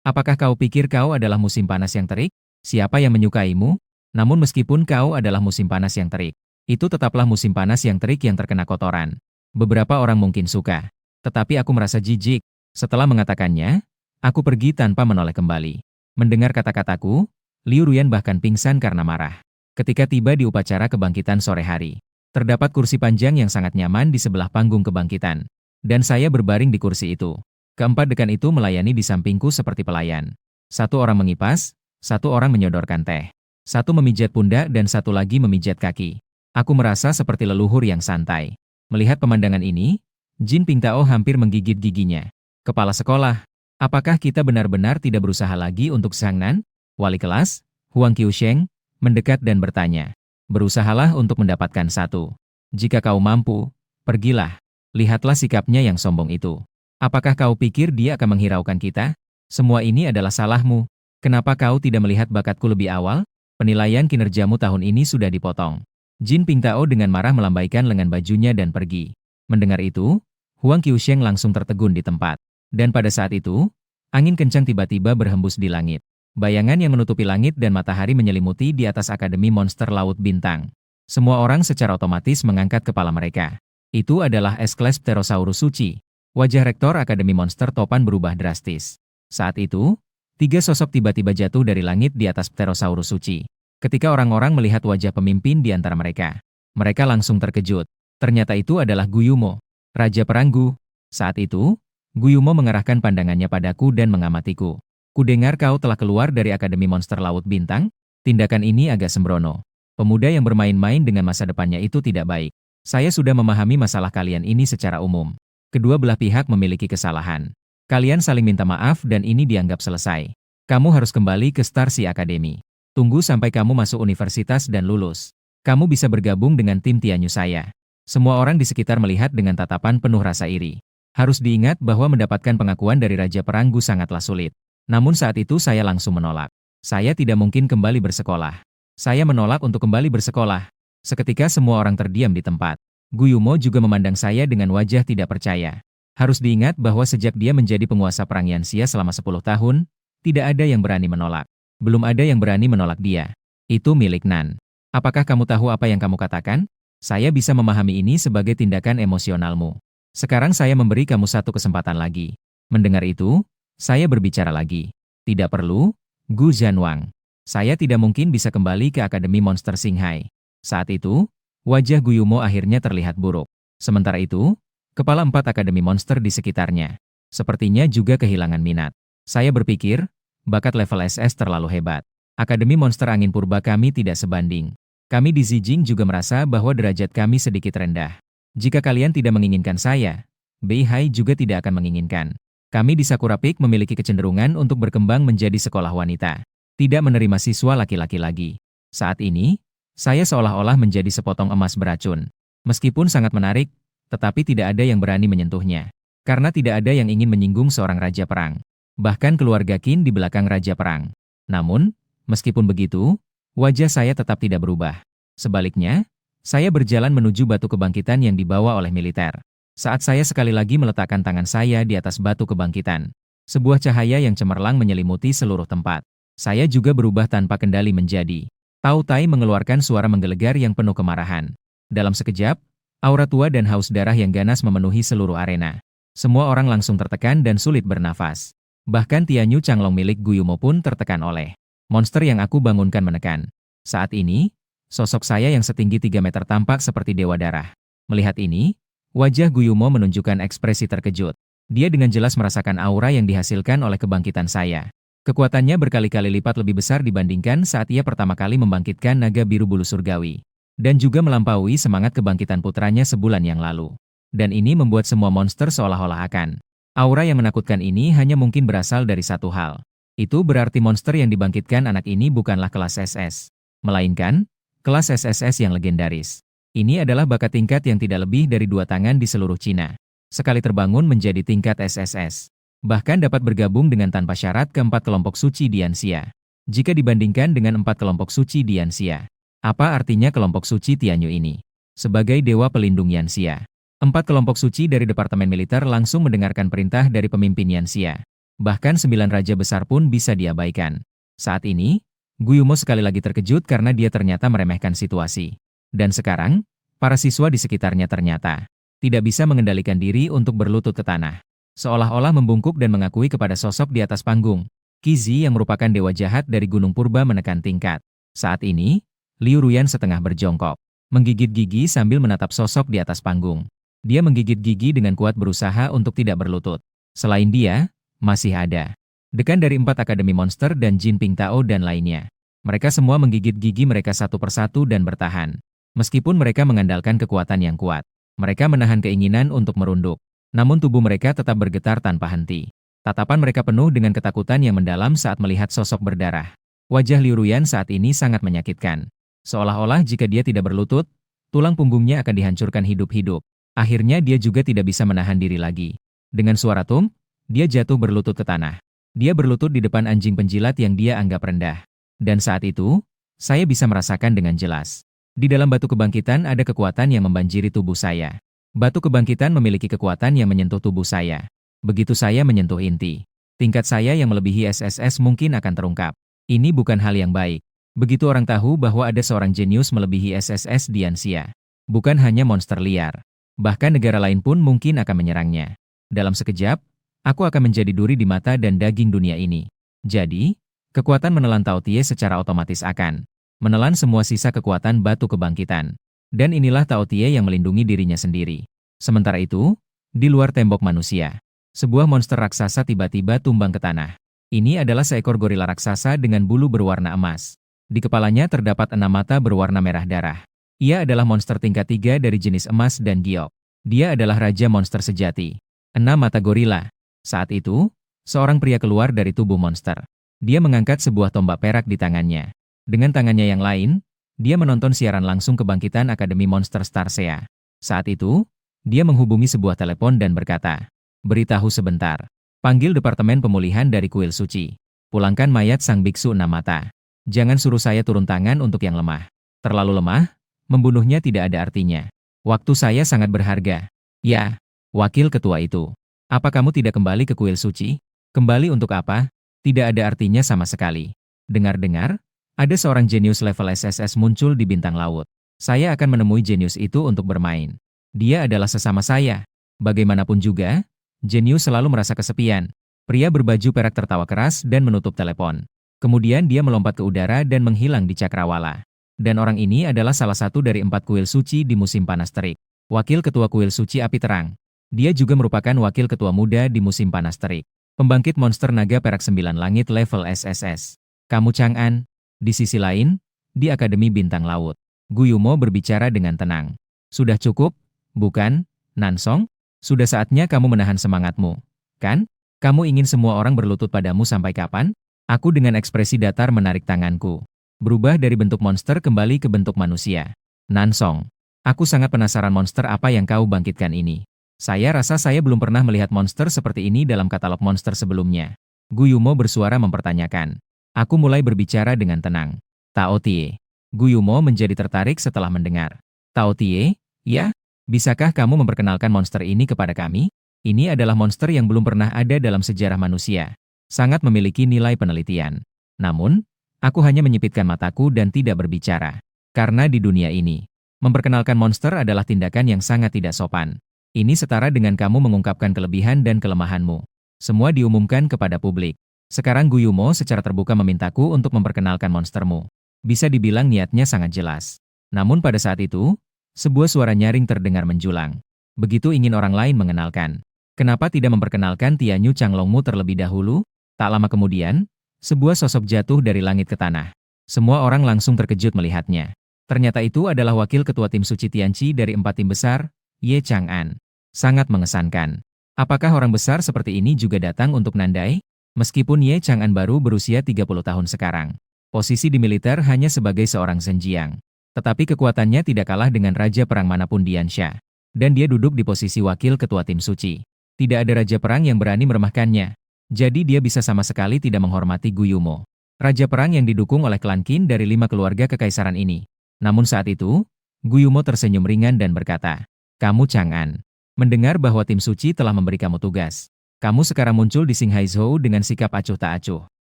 apakah kau pikir kau adalah musim panas yang terik? Siapa yang menyukaimu? Namun meskipun kau adalah musim panas yang terik, itu tetaplah musim panas yang terik yang terkena kotoran. Beberapa orang mungkin suka, tetapi aku merasa jijik. Setelah mengatakannya, aku pergi tanpa menoleh kembali. Mendengar kata-kataku, Liu Ruyan bahkan pingsan karena marah. Ketika tiba di upacara kebangkitan sore hari, terdapat kursi panjang yang sangat nyaman di sebelah panggung kebangkitan. Dan saya berbaring di kursi itu. Keempat dekan itu melayani di sampingku seperti pelayan. Satu orang mengipas, satu orang menyodorkan teh. Satu memijat pundak dan satu lagi memijat kaki. Aku merasa seperti leluhur yang santai. Melihat pemandangan ini, Jin Pingtao hampir menggigit giginya. Kepala sekolah, apakah kita benar-benar tidak berusaha lagi untuk Sang Nan? Wali kelas, Huang Qiusheng, mendekat dan bertanya. Berusahalah untuk mendapatkan satu. Jika kau mampu, pergilah. Lihatlah sikapnya yang sombong itu. Apakah kau pikir dia akan menghiraukan kita? Semua ini adalah salahmu. Kenapa kau tidak melihat bakatku lebih awal? Penilaian kinerjamu tahun ini sudah dipotong. Jin Pingtao dengan marah melambaikan lengan bajunya dan pergi. Mendengar itu, Huang Qiusheng langsung tertegun di tempat. Dan pada saat itu, angin kencang tiba-tiba berhembus di langit. Bayangan yang menutupi langit dan matahari menyelimuti di atas Akademi Monster Laut Bintang. Semua orang secara otomatis mengangkat kepala mereka. Itu adalah S-Class Pterosaurus Suci. Wajah Rektor Akademi Monster Topan berubah drastis. Saat itu, 3 sosok tiba-tiba jatuh dari langit di atas Pterosaurus Suci. Ketika orang-orang melihat wajah pemimpin di antara mereka, mereka langsung terkejut. Ternyata itu adalah Guyumo, Raja Peranggu. Saat itu, Guyumo mengarahkan pandangannya padaku dan mengamatiku. Kudengar kau telah keluar dari Akademi Monster Laut Bintang? Tindakan ini agak sembrono. Pemuda yang bermain-main dengan masa depannya itu tidak baik. Saya sudah memahami masalah kalian ini secara umum. Kedua belah pihak memiliki kesalahan. Kalian saling minta maaf dan ini dianggap selesai. Kamu harus kembali ke Star Sea Academy. Tunggu sampai kamu masuk universitas dan lulus. Kamu bisa bergabung dengan tim Tianyu saya. Semua orang di sekitar melihat dengan tatapan penuh rasa iri. Harus diingat bahwa mendapatkan pengakuan dari Raja Perang Gu sangatlah sulit. Namun saat itu saya langsung menolak. Saya tidak mungkin kembali bersekolah. Saya menolak untuk kembali bersekolah. Seketika semua orang terdiam di tempat. Gu Yumo juga memandang saya dengan wajah tidak percaya. Harus diingat bahwa sejak dia menjadi penguasa perang Yanxia selama 10 tahun, tidak ada yang berani menolak. Belum ada yang berani menolak dia. Itu milik Nan. Apakah kamu tahu apa yang kamu katakan? Saya bisa memahami ini sebagai tindakan emosionalmu. Sekarang saya memberi kamu satu kesempatan lagi. Mendengar itu, saya berbicara lagi. Tidak perlu, Gu Zhanwang. Saya tidak mungkin bisa kembali ke Akademi Monster Xinghai. Saat itu, wajah Gu Yumo akhirnya terlihat buruk. Sementara itu, kepala 4 Akademi Monster di sekitarnya sepertinya juga kehilangan minat. Saya berpikir, bakat level SS terlalu hebat. Akademi Monster Angin Purba kami tidak sebanding. Kami di Zijing juga merasa bahwa derajat kami sedikit rendah. Jika kalian tidak menginginkan saya, Beihai juga tidak akan menginginkan. Kami di Sakura Peak memiliki kecenderungan untuk berkembang menjadi sekolah wanita. Tidak menerima siswa laki-laki lagi. Saat ini, saya seolah-olah menjadi sepotong emas beracun. Meskipun sangat menarik, tetapi tidak ada yang berani menyentuhnya. Karena tidak ada yang ingin menyinggung seorang raja perang. Bahkan keluarga Qin di belakang raja perang. Namun, meskipun begitu, wajah saya tetap tidak berubah. Sebaliknya, saya berjalan menuju batu kebangkitan yang dibawa oleh militer. Saat saya sekali lagi meletakkan tangan saya di atas batu kebangkitan, sebuah cahaya yang cemerlang menyelimuti seluruh tempat. Saya juga berubah tanpa kendali menjadi. Tao Tai mengeluarkan suara menggelegar yang penuh kemarahan. Dalam sekejap, aura tua dan haus darah yang ganas memenuhi seluruh arena. Semua orang langsung tertekan dan sulit bernafas. Bahkan Tianyu Changlong milik Gu Yumo pun tertekan oleh monster yang aku bangunkan menekan. Saat ini, sosok saya yang setinggi 3 meter tampak seperti dewa darah. Melihat ini, wajah Gu Yumo menunjukkan ekspresi terkejut. Dia dengan jelas merasakan aura yang dihasilkan oleh kebangkitan saya. Kekuatannya berkali-kali lipat lebih besar dibandingkan saat ia pertama kali membangkitkan naga biru bulu surgawi. Dan juga melampaui semangat kebangkitan putranya sebulan yang lalu. Dan ini membuat semua monster seolah-olah akan. Aura yang menakutkan ini hanya mungkin berasal dari satu hal. Itu berarti monster yang dibangkitkan anak ini bukanlah kelas SS. Melainkan, kelas SSS yang legendaris. Ini adalah bakat tingkat yang tidak lebih dari 2 tangan di seluruh Cina. Sekali terbangun menjadi tingkat SSS. Bahkan dapat bergabung dengan tanpa syarat ke-4 kelompok suci Dianxia. Jika dibandingkan dengan 4 kelompok suci Dianxia. Apa artinya kelompok suci Tianyu ini? Sebagai dewa pelindung Yanxia. 4 kelompok suci dari Departemen Militer langsung mendengarkan perintah dari pemimpin Yanxia. Bahkan 9 raja besar pun bisa diabaikan. Saat ini, Gu Yumo sekali lagi terkejut karena dia ternyata meremehkan situasi. Dan sekarang, para siswa di sekitarnya ternyata tidak bisa mengendalikan diri untuk berlutut ke tanah. Seolah-olah membungkuk dan mengakui kepada sosok di atas panggung. Qizi yang merupakan dewa jahat dari Gunung Purba menekan tingkat. Saat ini, Liu Ruyan setengah berjongkok, menggigit gigi sambil menatap sosok di atas panggung. Dia menggigit gigi dengan kuat berusaha untuk tidak berlutut. Selain dia, masih ada dekan dari 4 Akademi Monster dan Jin Ping Tao dan lainnya. Mereka semua menggigit gigi mereka satu persatu dan bertahan. Meskipun mereka mengandalkan kekuatan yang kuat, mereka menahan keinginan untuk merunduk. Namun tubuh mereka tetap bergetar tanpa henti. Tatapan mereka penuh dengan ketakutan yang mendalam saat melihat sosok berdarah. Wajah Liu Ruyan saat ini sangat menyakitkan. Seolah-olah jika dia tidak berlutut, tulang punggungnya akan dihancurkan hidup-hidup. Akhirnya dia juga tidak bisa menahan diri lagi. Dengan suara tum, dia jatuh berlutut ke tanah. Dia berlutut di depan anjing penjilat yang dia anggap rendah. Dan saat itu, saya bisa merasakan dengan jelas. Di dalam batu kebangkitan ada kekuatan yang membanjiri tubuh saya. Batu kebangkitan memiliki kekuatan yang menyentuh tubuh saya. Begitu saya menyentuh inti, tingkat saya yang melebihi SSS mungkin akan terungkap. Ini bukan hal yang baik. Begitu orang tahu bahwa ada seorang jenius melebihi SSS Dianxia. Bukan hanya monster liar. Bahkan negara lain pun mungkin akan menyerangnya. Dalam sekejap, aku akan menjadi duri di mata dan daging dunia ini. Jadi, kekuatan menelan Tao Tie secara otomatis akan menelan semua sisa kekuatan batu kebangkitan. Dan inilah Tao Tie yang melindungi dirinya sendiri. Sementara itu, di luar tembok manusia, sebuah monster raksasa tiba-tiba tumbang ke tanah. Ini adalah seekor gorila raksasa dengan bulu berwarna emas. Di kepalanya terdapat 6 mata berwarna merah darah. Ia adalah monster tingkat 3 dari jenis emas dan giok. Dia adalah raja monster sejati. 6 mata gorila. Saat itu, seorang pria keluar dari tubuh monster. Dia mengangkat sebuah tombak perak di tangannya. Dengan tangannya yang lain, dia menonton siaran langsung kebangkitan Akademi Monster Starsea. Saat itu, dia menghubungi sebuah telepon dan berkata, "Beritahu sebentar. Panggil Departemen Pemulihan dari Kuil Suci. Pulangkan mayat sang biksu enam mata. Jangan suruh saya turun tangan untuk yang lemah. Terlalu lemah, membunuhnya tidak ada artinya. Waktu saya sangat berharga." "Ya, wakil ketua itu. Apa kamu tidak kembali ke Kuil Suci?" "Kembali untuk apa? Tidak ada artinya sama sekali." Dengar-dengar, ada seorang jenius level SSS muncul di bintang laut. Saya akan menemui jenius itu untuk bermain. Dia adalah sesama saya. Bagaimanapun juga, jenius selalu merasa kesepian. Pria berbaju perak tertawa keras dan menutup telepon. Kemudian dia melompat ke udara dan menghilang di cakrawala. Dan orang ini adalah salah satu dari 4 kuil suci di musim panas terik. Wakil ketua kuil suci api terang. Dia juga merupakan wakil ketua muda di musim panas terik. Pembangkit monster naga perak 9 langit level SSS. Kamu Chang'an. Di sisi lain, di Akademi Bintang Laut, Guillumo berbicara dengan tenang. "Sudah cukup, bukan, Nansong? Sudah saatnya kamu menahan semangatmu, kan? Kamu ingin semua orang berlutut padamu sampai kapan?" Aku dengan ekspresi datar menarik tanganku. Berubah dari bentuk monster kembali ke bentuk manusia. "Nansong, aku sangat penasaran monster apa yang kau bangkitkan ini. Saya rasa saya belum pernah melihat monster seperti ini dalam katalog monster sebelumnya." Guillumo bersuara mempertanyakan. Aku mulai berbicara dengan tenang. "Tao Tie." Guillumo menjadi tertarik setelah mendengar. "Tao Tie? Ya? Bisakah kamu memperkenalkan monster ini kepada kami? Ini adalah monster yang belum pernah ada dalam sejarah manusia. Sangat memiliki nilai penelitian. Namun, aku hanya menyipitkan mataku dan tidak berbicara. Karena di dunia ini, memperkenalkan monster adalah tindakan yang sangat tidak sopan. Ini setara dengan kamu mengungkapkan kelebihan dan kelemahanmu. Semua diumumkan kepada publik. Sekarang Guillumo secara terbuka memintaku untuk memperkenalkan monstermu. Bisa dibilang niatnya sangat jelas. Namun pada saat itu, sebuah suara nyaring terdengar menjulang. Begitu ingin orang lain mengenalkan. Kenapa tidak memperkenalkan Tianyu Changlongmu terlebih dahulu? Tak lama kemudian, sebuah sosok jatuh dari langit ke tanah. Semua orang langsung terkejut melihatnya. Ternyata itu adalah wakil ketua tim suci Tianqi dari 4 tim besar, Ye Chang'an. Sangat mengesankan. Apakah orang besar seperti ini juga datang untuk nandai? Meskipun Ye Chang'an baru berusia 30 tahun sekarang, posisi di militer hanya sebagai seorang Zhenjiang. Tetapi kekuatannya tidak kalah dengan raja perang manapun di Yansha. Dan dia duduk di posisi wakil ketua tim suci. Tidak ada raja perang yang berani meremehkannya. Jadi dia bisa sama sekali tidak menghormati Guillumo. Raja perang yang didukung oleh klan Qin dari 5 keluarga kekaisaran ini. Namun saat itu, Guillumo tersenyum ringan dan berkata, "Kamu Chang'an. Mendengar bahwa tim suci telah memberi kamu tugas. Kamu sekarang muncul di Xinghaizhou dengan sikap acuh tak acuh.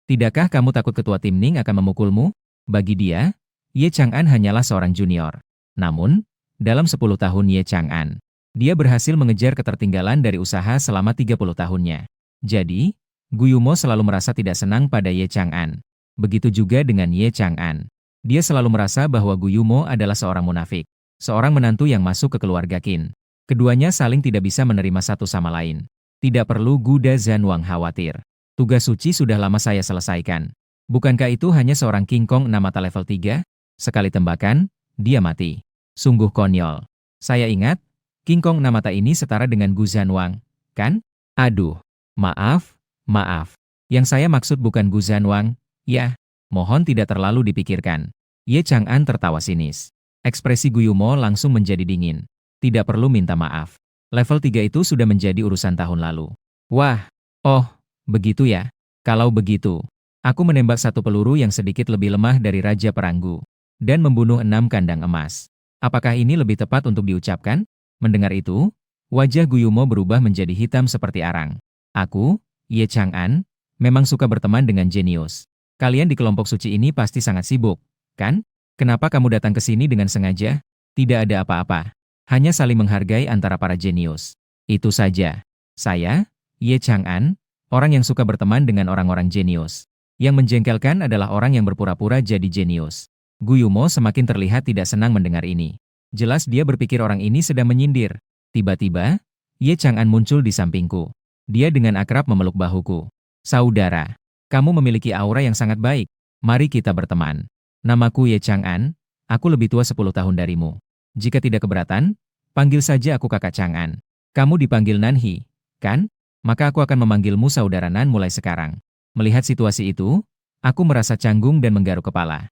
Tidakkah kamu takut ketua tim Ning akan memukulmu?" Bagi dia, Ye Chang'an hanyalah seorang junior. Namun, dalam 10 tahun Ye Chang'an, dia berhasil mengejar ketertinggalan dari usaha selama 30 tahunnya. Jadi, Guillumo selalu merasa tidak senang pada Ye Chang'an. Begitu juga dengan Ye Chang'an. Dia selalu merasa bahwa Guillumo adalah seorang munafik. Seorang menantu yang masuk ke keluarga Qin. Keduanya saling tidak bisa menerima satu sama lain. Tidak perlu Guda Zanwang khawatir. Tugas suci sudah lama saya selesaikan. Bukankah itu hanya seorang King Kong 6 mata level 3? Sekali tembakan, dia mati. Sungguh konyol. Saya ingat, King Kong 6 mata ini setara dengan Gu Zanwang, kan? Aduh, maaf. Yang saya maksud bukan Gu Zanwang, ya. Mohon tidak terlalu dipikirkan. Ye Chang'an tertawa sinis. Ekspresi Guillumo langsung menjadi dingin. Tidak perlu minta maaf. Level 3 itu sudah menjadi urusan tahun lalu. Wah, oh, begitu ya. Kalau begitu, aku menembak 1 peluru yang sedikit lebih lemah dari Raja Peranggu, dan membunuh 6 kandang emas. Apakah ini lebih tepat untuk diucapkan? Mendengar itu, wajah Guillumo berubah menjadi hitam seperti arang. Aku, Ye Chang'an, memang suka berteman dengan jenius. Kalian di kelompok suci ini pasti sangat sibuk, kan? Kenapa kamu datang ke sini dengan sengaja? Tidak ada apa-apa. Hanya saling menghargai antara para jenius. Itu saja. Saya, Ye Chang'an, orang yang suka berteman dengan orang-orang jenius. Yang menjengkelkan adalah orang yang berpura-pura jadi jenius. Guillumo semakin terlihat tidak senang mendengar ini. Jelas dia berpikir orang ini sedang menyindir. Tiba-tiba, Ye Chang'an muncul di sampingku. Dia dengan akrab memeluk bahuku. "Saudara, kamu memiliki aura yang sangat baik. Mari kita berteman. Namaku Ye Chang'an, aku lebih tua 10 tahun darimu. Jika tidak keberatan, panggil saja aku kakak Chang'an. Kamu dipanggil Nanhi, kan?" maka aku akan memanggilmu saudara Nan mulai sekarang. Melihat situasi itu, aku merasa canggung dan menggaruk kepala.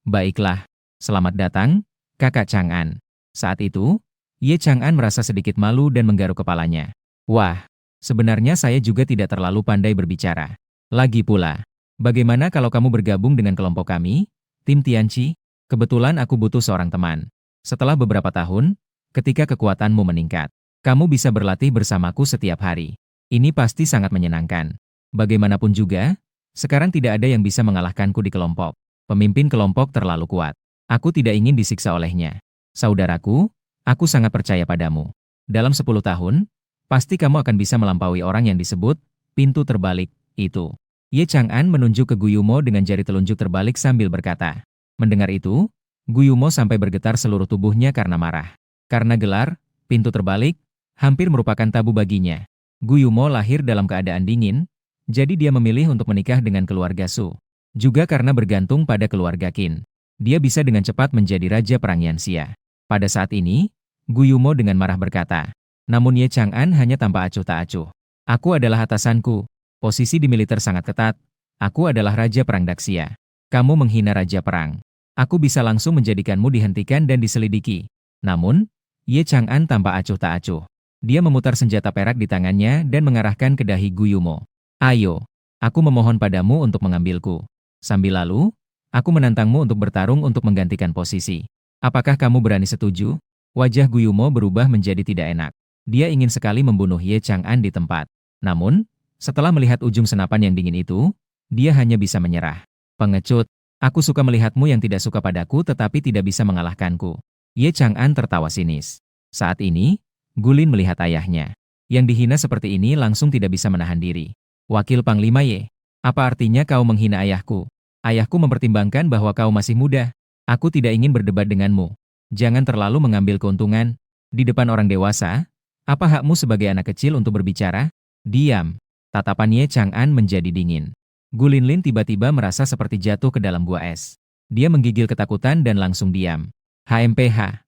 Baiklah. Selamat datang, Kakak Chang'an. Saat itu, Ye Chang'an merasa sedikit malu dan menggaruk kepalanya. Wah, sebenarnya saya juga tidak terlalu pandai berbicara. Lagi pula, bagaimana kalau kamu bergabung dengan kelompok kami, tim Tianqi? Kebetulan aku butuh seorang teman. Setelah beberapa tahun, ketika kekuatanmu meningkat, kamu bisa berlatih bersamaku setiap hari. Ini pasti sangat menyenangkan. Bagaimanapun juga, sekarang tidak ada yang bisa mengalahkanku di kelompok. Pemimpin kelompok terlalu kuat. Aku tidak ingin disiksa olehnya. Saudaraku, aku sangat percaya padamu. Dalam 10 tahun, pasti kamu akan bisa melampaui orang yang disebut pintu terbalik itu. Ye Chang'an menunjuk ke Guyumo dengan jari telunjuk terbalik sambil berkata. Mendengar itu, Guyumo sampai bergetar seluruh tubuhnya karena marah. Karena gelar, pintu terbalik, hampir merupakan tabu baginya. Guyumo lahir dalam keadaan dingin, jadi dia memilih untuk menikah dengan keluarga Su. Juga karena bergantung pada keluarga Qin, dia bisa dengan cepat menjadi raja perang Yanxia. Pada saat ini, Guyumo dengan marah berkata, namun Ye Chang'an hanya tanpa acuh tak acuh. Aku adalah atasanku. Posisi di militer sangat ketat. Aku adalah raja perang Daxia. Kamu menghina raja perang. Aku bisa langsung menjadikanmu dihentikan dan diselidiki. Namun, Ye Chang'an tanpa acuh tak acuh. Dia memutar senjata perak di tangannya dan mengarahkan ke dahi Guyumo. Ayo, aku memohon padamu untuk mengambilku. Sambil lalu, aku menantangmu untuk bertarung untuk menggantikan posisi. Apakah kamu berani setuju? Wajah Guyumo berubah menjadi tidak enak. Dia ingin sekali membunuh Ye Chang'an di tempat. Namun, setelah melihat ujung senapan yang dingin itu, dia hanya bisa menyerah. Pengecut, aku suka melihatmu yang tidak suka padaku tetapi tidak bisa mengalahkanku. Ye Chang'an tertawa sinis. Saat ini, Gulin melihat ayahnya. Yang dihina seperti ini langsung tidak bisa menahan diri. Wakil Panglima Ye, apa artinya kau menghina ayahku? Ayahku mempertimbangkan bahwa kau masih muda. Aku tidak ingin berdebat denganmu. Jangan terlalu mengambil keuntungan. Di depan orang dewasa, apa hakmu sebagai anak kecil untuk berbicara? Diam. Tatapan Ye Chang'an menjadi dingin. Gulinlin tiba-tiba merasa seperti jatuh ke dalam gua es. Dia menggigil ketakutan dan langsung diam. HMPH.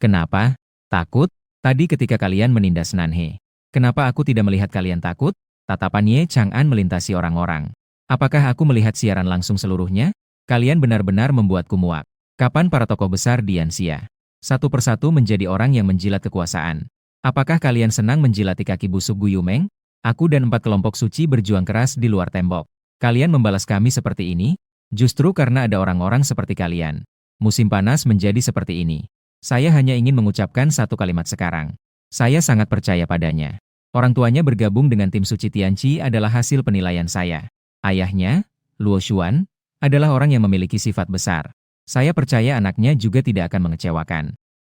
Kenapa? Takut? Tadi ketika kalian menindas Nanhe. Kenapa aku tidak melihat kalian takut? Tatapan Ye Chang'an melintasi orang-orang. Apakah aku melihat siaran langsung seluruhnya? Kalian benar-benar membuatku muak. Kapan para tokoh besar di Yanxia satu persatu menjadi orang yang menjilat kekuasaan? Apakah kalian senang menjilati kaki busuk Guyumeng? Aku dan 4 kelompok suci berjuang keras di luar tembok. Kalian membalas kami seperti ini? Justru karena ada orang-orang seperti kalian. Musim panas menjadi seperti ini. Saya hanya ingin mengucapkan satu kalimat sekarang. Saya sangat percaya padanya. Orang tuanya bergabung dengan tim suci Tianqi adalah hasil penilaian saya. Ayahnya, Luo Xuan, adalah orang yang memiliki sifat besar. Saya percaya anaknya juga tidak akan mengecewakan.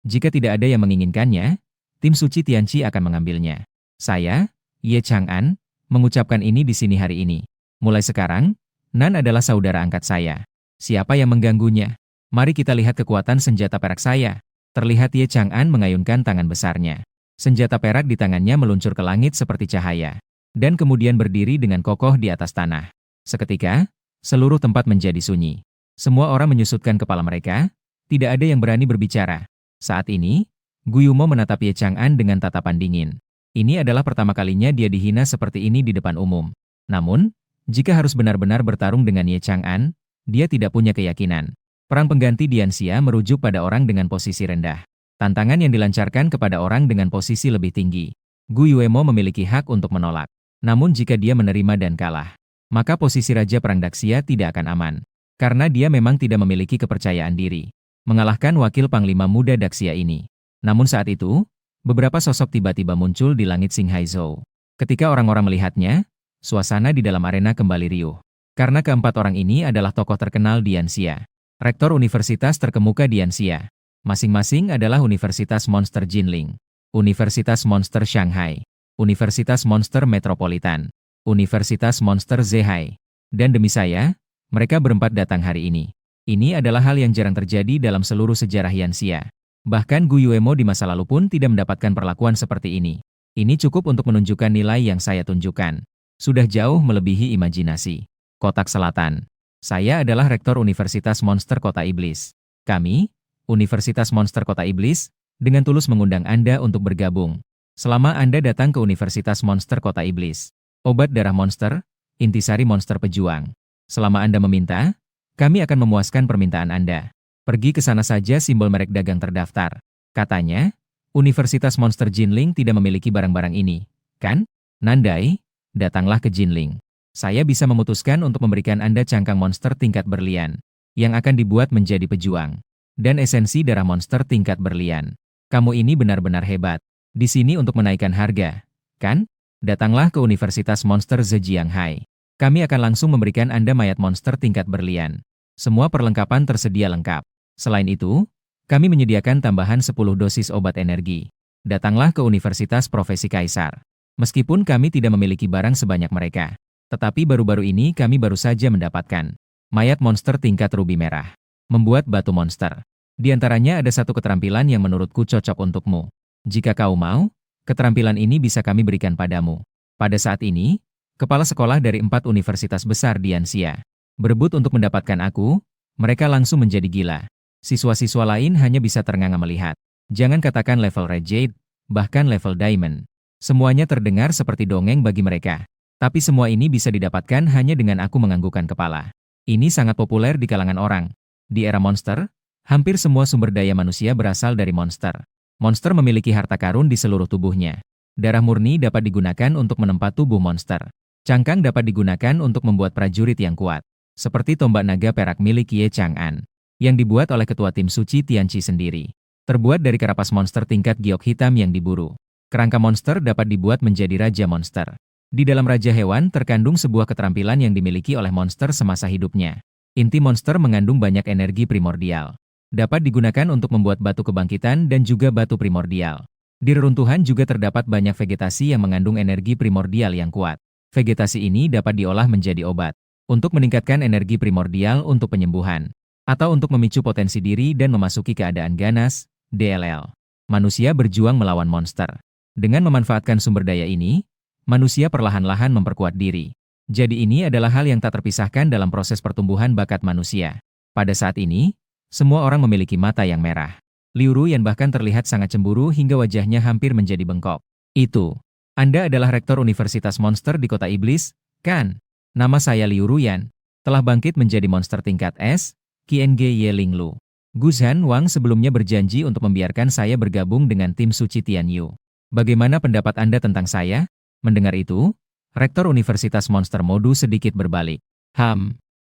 Jika tidak ada yang menginginkannya, tim suci Tianqi akan mengambilnya. Saya, Ye Chang'an, mengucapkan ini di sini hari ini. Mulai sekarang, Nan adalah saudara angkat saya. Siapa yang mengganggunya? Mari kita lihat kekuatan senjata perak saya. Terlihat Ye Chang'an mengayunkan tangan besarnya. Senjata perak di tangannya meluncur ke langit seperti cahaya. Dan kemudian berdiri dengan kokoh di atas tanah. Seketika, seluruh tempat menjadi sunyi. Semua orang menyusutkan kepala mereka, tidak ada yang berani berbicara. Saat ini, Guyumo menatap Ye Chang'an dengan tatapan dingin. Ini adalah pertama kalinya dia dihina seperti ini di depan umum. Namun, jika harus benar-benar bertarung dengan Ye Chang'an, dia tidak punya keyakinan. Perang pengganti di Yanxia merujuk pada orang dengan posisi rendah. Tantangan yang dilancarkan kepada orang dengan posisi lebih tinggi. Guyuemo memiliki hak untuk menolak. Namun jika dia menerima dan kalah, maka posisi Raja Perang Daxia tidak akan aman. Karena dia memang tidak memiliki kepercayaan diri. Mengalahkan wakil Panglima Muda Daxia ini. Namun saat itu, beberapa sosok tiba-tiba muncul di langit Xinghaizhou. Ketika orang-orang melihatnya, suasana di dalam arena kembali riuh. Karena keempat orang ini adalah tokoh terkenal di Yanxia. Rektor Universitas terkemuka di Yanxia. Masing-masing adalah Universitas Monster Jinling, Universitas Monster Shanghai, Universitas Monster Metropolitan, Universitas Monster Zehai. Dan demi saya, mereka berempat datang hari ini. Ini adalah hal yang jarang terjadi dalam seluruh sejarah Yanxia. Bahkan Guyuemo di masa lalu pun tidak mendapatkan perlakuan seperti ini. Ini cukup untuk menunjukkan nilai yang saya tunjukkan. Sudah jauh melebihi imajinasi. Kotak Selatan. Saya adalah Rektor Universitas Monster Kota Iblis. Kami, Universitas Monster Kota Iblis, dengan tulus mengundang Anda untuk bergabung. Selama Anda datang ke Universitas Monster Kota Iblis, obat darah monster, intisari monster pejuang. Selama Anda meminta, kami akan memuaskan permintaan Anda. Pergi ke sana saja simbol merek dagang terdaftar. Katanya, Universitas Monster Jinling tidak memiliki barang-barang ini, kan? Nandai, datanglah ke Jinling. Saya bisa memutuskan untuk memberikan Anda cangkang monster tingkat berlian, yang akan dibuat menjadi pejuang, dan esensi darah monster tingkat berlian. Kamu ini benar-benar hebat. Di sini untuk menaikkan harga, kan? Datanglah ke Universitas Monster Zhejianghai. Kami akan langsung memberikan Anda mayat monster tingkat berlian. Semua perlengkapan tersedia lengkap. Selain itu, kami menyediakan tambahan 10 dosis obat energi. Datanglah ke Universitas Profesi Kaisar. Meskipun kami tidak memiliki barang sebanyak mereka, tetapi baru-baru ini kami baru saja mendapatkan mayat monster tingkat ruby merah. Membuat batu monster. Di antaranya ada satu keterampilan yang menurutku cocok untukmu. Jika kau mau, keterampilan ini bisa kami berikan padamu. Pada saat ini, kepala sekolah dari 4 universitas besar di Anxia berebut untuk mendapatkan aku, mereka langsung menjadi gila. Siswa-siswa lain hanya bisa ternganga melihat. Jangan katakan level Red Jade, bahkan level Diamond. Semuanya terdengar seperti dongeng bagi mereka. Tapi semua ini bisa didapatkan hanya dengan aku menganggukkan kepala. Ini sangat populer di kalangan orang. Di era monster, hampir semua sumber daya manusia berasal dari monster. Monster memiliki harta karun di seluruh tubuhnya. Darah murni dapat digunakan untuk menempa tubuh monster. Cangkang dapat digunakan untuk membuat prajurit yang kuat. Seperti tombak naga perak milik Ye Chang'an, yang dibuat oleh ketua tim suci Tianqi sendiri. Terbuat dari karapas monster tingkat giok hitam yang diburu. Kerangka monster dapat dibuat menjadi raja monster. Di dalam raja hewan terkandung sebuah keterampilan yang dimiliki oleh monster semasa hidupnya. Inti monster mengandung banyak energi primordial. Dapat digunakan untuk membuat batu kebangkitan dan juga batu primordial. Di reruntuhan juga terdapat banyak vegetasi yang mengandung energi primordial yang kuat. Vegetasi ini dapat diolah menjadi obat, untuk meningkatkan energi primordial untuk penyembuhan, atau untuk memicu potensi diri dan memasuki keadaan ganas, DLL. Manusia berjuang melawan monster. Dengan memanfaatkan sumber daya ini, manusia perlahan-lahan memperkuat diri. Jadi ini adalah hal yang tak terpisahkan dalam proses pertumbuhan bakat manusia. Pada saat ini, semua orang memiliki mata yang merah. Liu Ruyan bahkan terlihat sangat cemburu hingga wajahnya hampir menjadi bengkok. Itu, Anda adalah rektor Universitas Monster di Kota Iblis, kan? Nama saya Liu Ruyan. Telah bangkit menjadi monster tingkat S, Qiange Ye Linglu. Guzhan Wang sebelumnya berjanji untuk membiarkan saya bergabung dengan tim suci Tianyu. Bagaimana pendapat Anda tentang saya? Mendengar itu, rektor Universitas Monster Modu sedikit berbalik.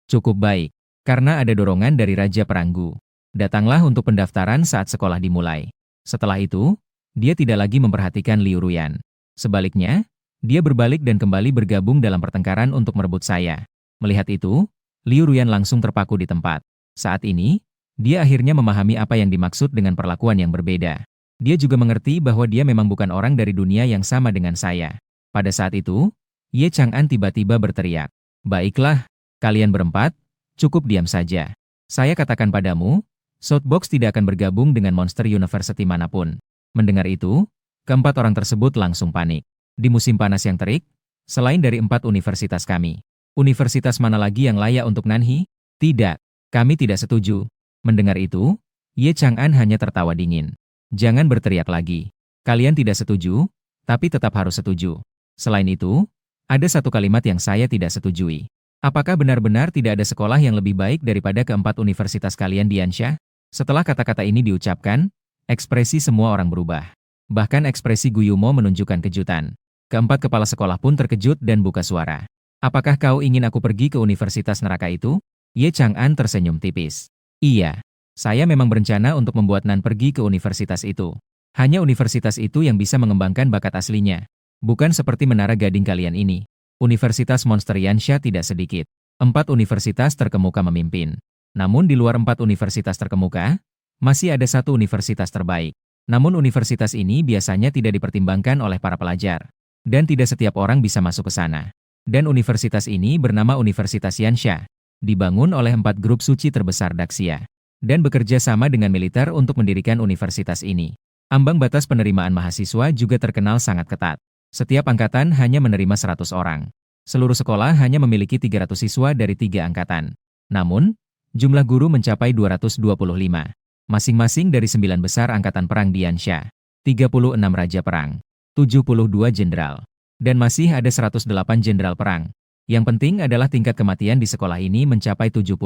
Cukup baik. Karena ada dorongan dari Raja Peranggu. Datanglah untuk pendaftaran saat sekolah dimulai. Setelah itu, dia tidak lagi memperhatikan Liu Ruyan. Sebaliknya, dia berbalik dan kembali bergabung dalam pertengkaran untuk merebut saya. Melihat itu, Liu Ruyan langsung terpaku di tempat. Saat ini, dia akhirnya memahami apa yang dimaksud dengan perlakuan yang berbeda. Dia juga mengerti bahwa dia memang bukan orang dari dunia yang sama dengan saya. Pada saat itu, Ye Chang'an tiba-tiba berteriak. Baiklah, kalian berempat, cukup diam saja. Saya katakan padamu, Southbox tidak akan bergabung dengan Monster University manapun. Mendengar itu, keempat orang tersebut langsung panik. Di musim panas yang terik, selain dari 4 universitas kami, universitas mana lagi yang layak untuk Nanhi? Tidak, kami tidak setuju. Mendengar itu, Ye Chang'an hanya tertawa dingin. Jangan berteriak lagi. Kalian tidak setuju, tapi tetap harus setuju. Selain itu, ada satu kalimat yang saya tidak setujui. Apakah benar-benar tidak ada sekolah yang lebih baik daripada keempat universitas kalian di Anxia? Setelah kata-kata ini diucapkan, ekspresi semua orang berubah. Bahkan ekspresi Guyumo menunjukkan kejutan. Keempat kepala sekolah pun terkejut dan buka suara. Apakah kau ingin aku pergi ke universitas neraka itu? Ye Chang'an tersenyum tipis. Iya, saya memang berencana untuk membuat Nan pergi ke universitas itu. Hanya universitas itu yang bisa mengembangkan bakat aslinya. Bukan seperti menara gading kalian ini. Universitas Monster Yanxia tidak sedikit. 4 universitas terkemuka memimpin. Namun di luar 4 universitas terkemuka, masih ada 1 universitas terbaik. Namun universitas ini biasanya tidak dipertimbangkan oleh para pelajar. Dan tidak setiap orang bisa masuk ke sana. Dan universitas ini bernama Universitas Yanxia. Dibangun oleh 4 grup suci terbesar Daxia. Dan bekerja sama dengan militer untuk mendirikan universitas ini. Ambang batas penerimaan mahasiswa juga terkenal sangat ketat. Setiap angkatan hanya menerima 100 orang. Seluruh sekolah hanya memiliki 300 siswa dari 3 angkatan. Namun, jumlah guru mencapai 225. Masing-masing dari 9 besar angkatan perang di Yanxia. 36 raja perang. 72 jenderal. Dan masih ada 108 jenderal perang. Yang penting adalah tingkat kematian di sekolah ini mencapai 70.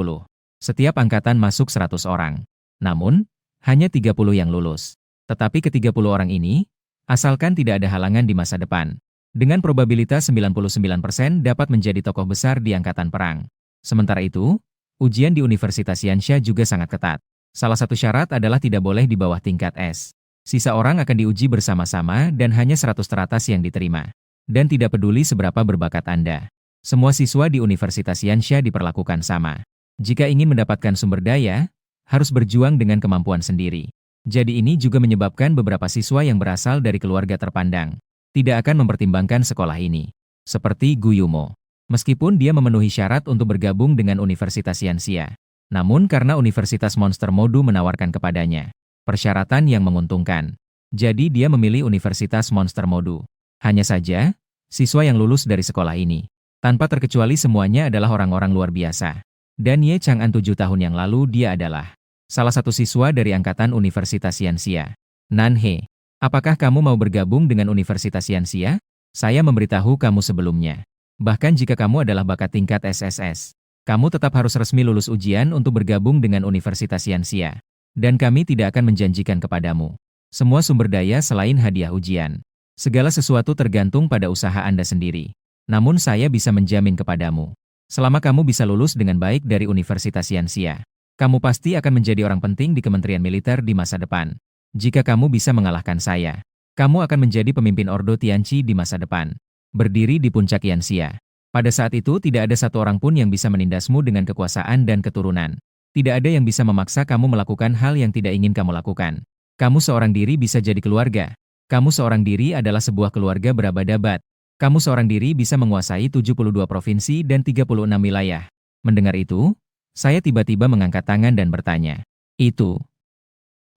Setiap angkatan masuk 100 orang. Namun, hanya 30 yang lulus. Tetapi ke-30 orang ini, asalkan tidak ada halangan di masa depan, dengan probabilitas 99% dapat menjadi tokoh besar di angkatan perang. Sementara itu, ujian di Universitas Yansha juga sangat ketat. Salah satu syarat adalah tidak boleh di bawah tingkat S. Sisa orang akan diuji bersama-sama dan hanya 100 teratas yang diterima. Dan tidak peduli seberapa berbakat Anda. Semua siswa di Universitas Yansha diperlakukan sama. Jika ingin mendapatkan sumber daya, harus berjuang dengan kemampuan sendiri. Jadi ini juga menyebabkan beberapa siswa yang berasal dari keluarga terpandang tidak akan mempertimbangkan sekolah ini. Seperti Guyumo. Meskipun dia memenuhi syarat untuk bergabung dengan Universitas Yansha. Namun karena Universitas Monster Modu menawarkan kepadanya persyaratan yang menguntungkan. Jadi dia memilih Universitas Monster Modu. Hanya saja, siswa yang lulus dari sekolah ini, tanpa terkecuali semuanya adalah orang-orang luar biasa. Dan Ye Chang'an 7 tahun yang lalu dia adalah salah satu siswa dari angkatan Universitas Yansha. Nanhe, apakah kamu mau bergabung dengan Universitas Yansha? Saya memberitahu kamu sebelumnya. Bahkan jika kamu adalah bakat tingkat SSS, kamu tetap harus resmi lulus ujian untuk bergabung dengan Universitas Yansha. Dan kami tidak akan menjanjikan kepadamu semua sumber daya selain hadiah ujian. Segala sesuatu tergantung pada usaha Anda sendiri. Namun saya bisa menjamin kepadamu, selama kamu bisa lulus dengan baik dari Universitas Yansha, kamu pasti akan menjadi orang penting di Kementerian Militer di masa depan. Jika kamu bisa mengalahkan saya, kamu akan menjadi pemimpin Ordo Tianqi di masa depan. Berdiri di puncak Yansha. Pada saat itu tidak ada satu orang pun yang bisa menindasmu dengan kekuasaan dan keturunan. Tidak ada yang bisa memaksa kamu melakukan hal yang tidak ingin kamu lakukan. Kamu seorang diri bisa jadi keluarga. Kamu seorang diri adalah sebuah keluarga berabad-abad. Kamu seorang diri bisa menguasai 72 provinsi dan 36 wilayah. Mendengar itu, saya tiba-tiba mengangkat tangan dan bertanya, "Itu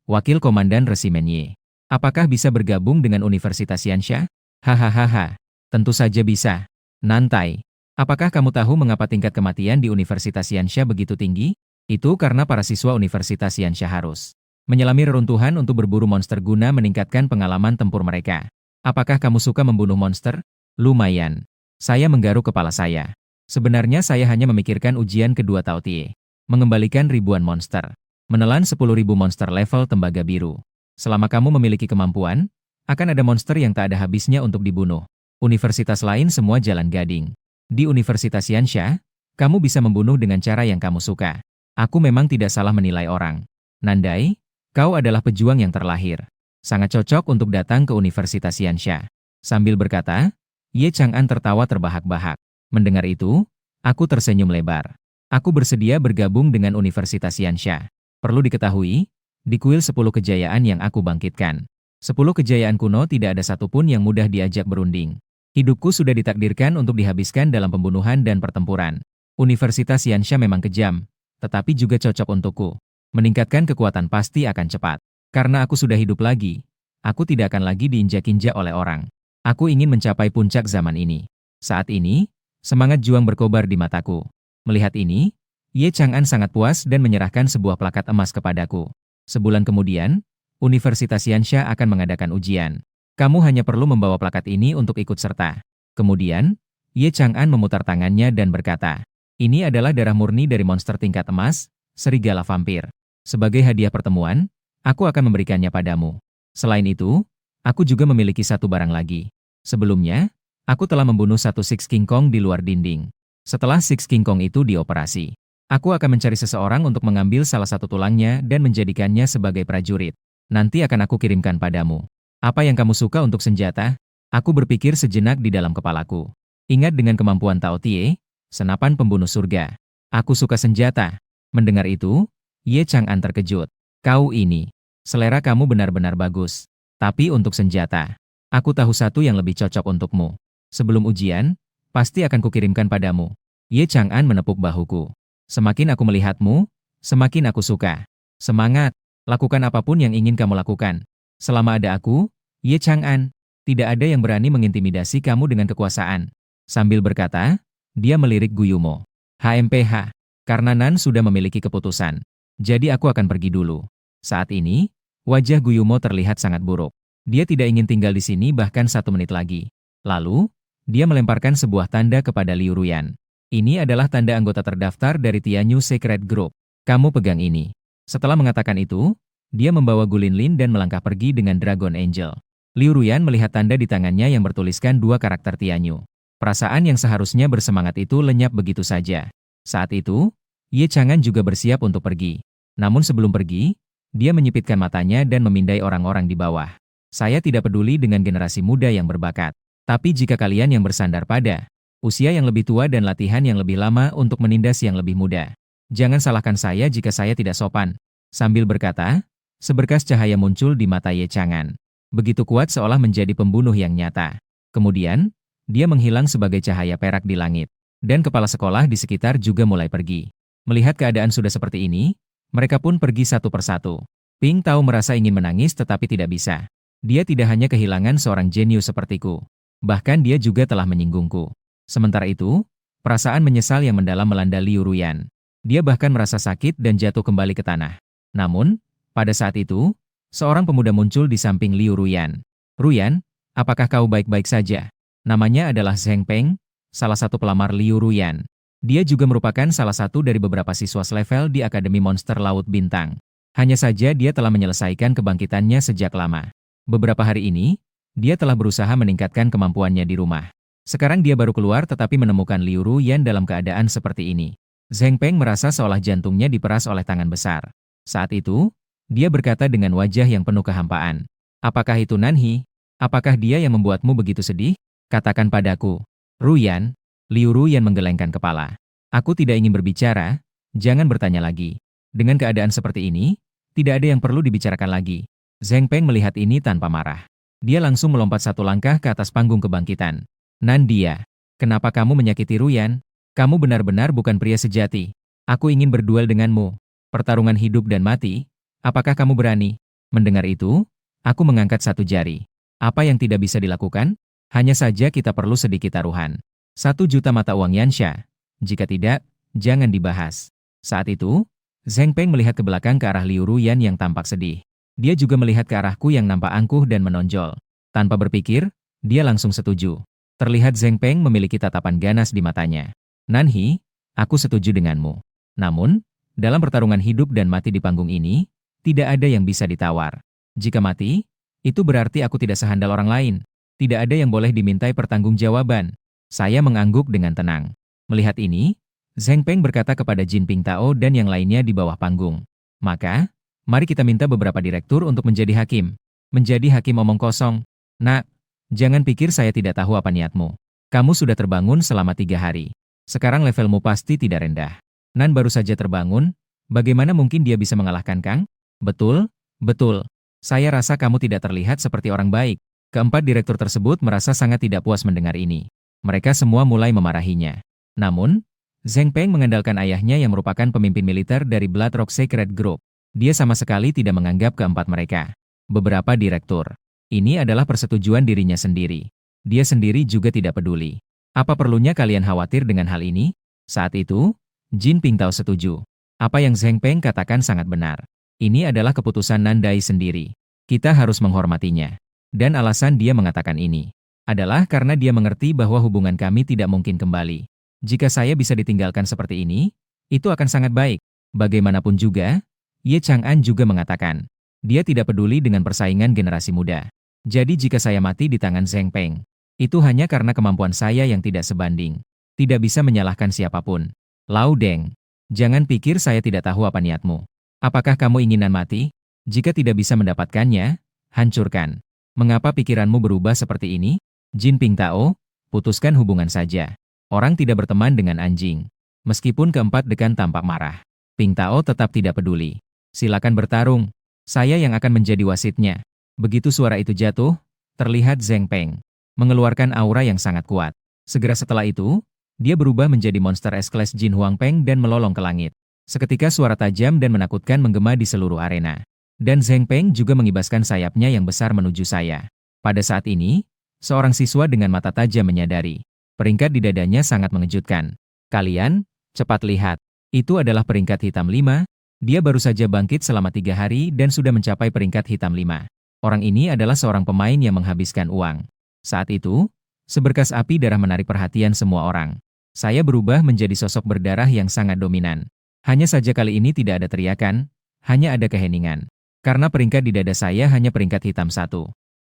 Wakil Komandan Resimen Y. Apakah bisa bergabung dengan Universitas Yansha?" "Hahaha, tentu saja bisa. Nantai, apakah kamu tahu mengapa tingkat kematian di Universitas Yansha begitu tinggi? Itu karena para siswa Universitas Yansha harus menyelami reruntuhan untuk berburu monster guna meningkatkan pengalaman tempur mereka. Apakah kamu suka membunuh monster?" "Lumayan." Saya menggaruk kepala saya. Sebenarnya saya hanya memikirkan ujian kedua Tao Tie. Mengembalikan ribuan monster. Menelan 10.000 monster level tembaga biru. Selama kamu memiliki kemampuan, akan ada monster yang tak ada habisnya untuk dibunuh. Universitas lain semua jalan gading. Di Universitas Yansha, kamu bisa membunuh dengan cara yang kamu suka. Aku memang tidak salah menilai orang. Nandai, kau adalah pejuang yang terlahir. Sangat cocok untuk datang ke Universitas Yansha. Sambil berkata, Ye Chang'an tertawa terbahak-bahak. Mendengar itu, aku tersenyum lebar. Aku bersedia bergabung dengan Universitas Yansha. Perlu diketahui, di kuil 10 kejayaan yang aku bangkitkan, 10 kejayaan kuno tidak ada satupun yang mudah diajak berunding. Hidupku sudah ditakdirkan untuk dihabiskan dalam pembunuhan dan pertempuran. Universitas Yansha memang kejam, tetapi juga cocok untukku. Meningkatkan kekuatan pasti akan cepat. Karena aku sudah hidup lagi, aku tidak akan lagi diinjak-injak oleh orang. Aku ingin mencapai puncak zaman ini. Saat ini, semangat juang berkobar di mataku. Melihat ini, Ye Chang'an sangat puas dan menyerahkan sebuah plakat emas kepadaku. Sebulan kemudian, Universitas Yansha akan mengadakan ujian. Kamu hanya perlu membawa plakat ini untuk ikut serta. Kemudian, Ye Chang'an memutar tangannya dan berkata, "Ini adalah darah murni dari monster tingkat emas, serigala vampir. Sebagai hadiah pertemuan, aku akan memberikannya padamu. Selain itu, aku juga memiliki satu barang lagi. Sebelumnya, aku telah membunuh satu Six King Kong di luar dinding. Setelah Six King Kong itu dioperasi, aku akan mencari seseorang untuk mengambil salah satu tulangnya dan menjadikannya sebagai prajurit. Nanti akan aku kirimkan padamu. Apa yang kamu suka untuk senjata?" Aku berpikir sejenak di dalam kepalaku. Ingat dengan kemampuan Tao Tie, senapan pembunuh surga. Aku suka senjata. Mendengar itu, Ye Chang'an terkejut. "Kau ini, selera kamu benar-benar bagus. Tapi untuk senjata, aku tahu satu yang lebih cocok untukmu. Sebelum ujian, pasti akan kukirimkan padamu." Ye Chang'an menepuk bahuku. "Semakin aku melihatmu, semakin aku suka. Semangat, lakukan apapun yang ingin kamu lakukan. Selama ada aku, Ye Chang'an, tidak ada yang berani mengintimidasi kamu dengan kekuasaan." Sambil berkata, dia melirik Guyumo. "HMPH, karena Nan sudah memiliki keputusan. Jadi aku akan pergi dulu." Saat ini, wajah Guyumo terlihat sangat buruk. Dia tidak ingin tinggal di sini bahkan 1 menit lagi. Lalu, dia melemparkan sebuah tanda kepada Liu Ruyan. Ini adalah tanda anggota terdaftar dari Tianyu Secret Group. Kamu pegang ini. Setelah mengatakan itu, dia membawa Gulinlin dan melangkah pergi dengan Dragon Angel. Liu Ruyan melihat tanda di tangannya yang bertuliskan 2 karakter Tianyu. Perasaan yang seharusnya bersemangat itu lenyap begitu saja. Saat itu, Ye Chang'an juga bersiap untuk pergi. Namun sebelum pergi, dia menyipitkan matanya dan memindai orang-orang di bawah. Saya tidak peduli dengan generasi muda yang berbakat. Tapi jika kalian yang bersandar pada usia yang lebih tua dan latihan yang lebih lama untuk menindas yang lebih muda, jangan salahkan saya jika saya tidak sopan. Sambil berkata, seberkas cahaya muncul di mata Ye Chang'an. Begitu kuat seolah menjadi pembunuh yang nyata. Kemudian, dia menghilang sebagai cahaya perak di langit. Dan kepala sekolah di sekitar juga mulai pergi. Melihat keadaan sudah seperti ini, mereka pun pergi satu persatu. Ping Tao merasa ingin menangis tetapi tidak bisa. Dia tidak hanya kehilangan seorang jenius sepertiku. Bahkan dia juga telah menyinggungku. Sementara itu, perasaan menyesal yang mendalam melanda Liu Ruyan. Dia bahkan merasa sakit dan jatuh kembali ke tanah. Namun, pada saat itu, seorang pemuda muncul di samping Liu Ruyan. Ruyan, apakah kau baik-baik saja? Namanya adalah Zheng Peng, salah satu pelamar Liu Ruyan. Dia juga merupakan salah satu dari beberapa siswa selevel di Akademi Monster Laut Bintang. Hanya saja dia telah menyelesaikan kebangkitannya sejak lama. Beberapa hari ini, dia telah berusaha meningkatkan kemampuannya di rumah. Sekarang dia baru keluar tetapi menemukan Liu Ruyan dalam keadaan seperti ini. Zheng Peng merasa seolah jantungnya diperas oleh tangan besar. Saat itu, dia berkata dengan wajah yang penuh kehampaan. Apakah itu Nanhi? Apakah dia yang membuatmu begitu sedih? Katakan padaku. Ruyan. Liu Ruyan menggelengkan kepala. Aku tidak ingin berbicara, jangan bertanya lagi. Dengan keadaan seperti ini, tidak ada yang perlu dibicarakan lagi. Zheng Peng melihat ini tanpa marah. Dia langsung melompat 1 langkah ke atas panggung kebangkitan. Nandia, kenapa kamu menyakiti Ruyan? Kamu benar-benar bukan pria sejati. Aku ingin berduel denganmu. Pertarungan hidup dan mati. Apakah kamu berani? Mendengar itu, aku mengangkat 1 jari. Apa yang tidak bisa dilakukan? Hanya saja kita perlu sedikit taruhan. 1 juta mata uang Yansha. Jika tidak, jangan dibahas. Saat itu, Zheng Peng melihat ke belakang ke arah Liu Ruyan yang tampak sedih. Dia juga melihat ke arahku yang nampak angkuh dan menonjol. Tanpa berpikir, dia langsung setuju. Terlihat Zheng Peng memiliki tatapan ganas di matanya. Nanhi, aku setuju denganmu. Namun, dalam pertarungan hidup dan mati di panggung ini, tidak ada yang bisa ditawar. Jika mati, itu berarti aku tidak sehandal orang lain. Tidak ada yang boleh dimintai pertanggungjawaban. Saya mengangguk dengan tenang. Melihat ini, Zheng Peng berkata kepada Jin Ping Tao dan yang lainnya di bawah panggung. Maka, mari kita minta beberapa direktur untuk menjadi hakim. Menjadi hakim omong kosong. Nak, jangan pikir saya tidak tahu apa niatmu. Kamu sudah terbangun selama 3 hari. Sekarang levelmu pasti tidak rendah. Nan baru saja terbangun, bagaimana mungkin dia bisa mengalahkan Kang? Betul, betul. Saya rasa kamu tidak terlihat seperti orang baik. Keempat direktur tersebut merasa sangat tidak puas mendengar ini. Mereka semua mulai memarahinya. Namun, Zheng Peng mengandalkan ayahnya yang merupakan pemimpin militer dari Blood Rock Secret Group. Dia sama sekali tidak menganggap keempat mereka. Beberapa direktur. Ini adalah persetujuan dirinya sendiri. Dia sendiri juga tidak peduli. Apa perlunya kalian khawatir dengan hal ini? Saat itu, Jin Ping Tao setuju. Apa yang Zheng Peng katakan sangat benar. Ini adalah keputusan Nandai sendiri. Kita harus menghormatinya. Dan alasan dia mengatakan ini adalah karena dia mengerti bahwa hubungan kami tidak mungkin kembali. Jika saya bisa ditinggalkan seperti ini, itu akan sangat baik. Bagaimanapun juga, Ye Chang'an juga mengatakan, dia tidak peduli dengan persaingan generasi muda. Jadi jika saya mati di tangan Zheng Peng, itu hanya karena kemampuan saya yang tidak sebanding. Tidak bisa menyalahkan siapapun. Lau Deng, jangan pikir saya tidak tahu apa niatmu. Apakah kamu inginan mati? Jika tidak bisa mendapatkannya, hancurkan. Mengapa pikiranmu berubah seperti ini? Jin Ping Tao, putuskan hubungan saja. Orang tidak berteman dengan anjing. Meskipun keempat dekan tampak marah, Ping Tao tetap tidak peduli. Silakan bertarung. Saya yang akan menjadi wasitnya. Begitu suara itu jatuh, terlihat Zheng Peng mengeluarkan aura yang sangat kuat. Segera setelah itu, dia berubah menjadi monster S-Class Jin Huang Peng dan melolong ke langit. Seketika suara tajam dan menakutkan menggema di seluruh arena. Dan Zheng Peng juga mengibaskan sayapnya yang besar menuju saya. Pada saat ini, seorang siswa dengan mata tajam menyadari. Peringkat di dadanya sangat mengejutkan. Kalian, cepat lihat. Itu adalah peringkat hitam 5. Dia baru saja bangkit selama 3 hari dan sudah mencapai peringkat hitam 5. Orang ini adalah seorang pemain yang menghabiskan uang. Saat itu, seberkas api darah menarik perhatian semua orang. Saya berubah menjadi sosok berdarah yang sangat dominan. Hanya saja kali ini tidak ada teriakan, hanya ada keheningan. Karena peringkat di dada saya hanya peringkat hitam 1.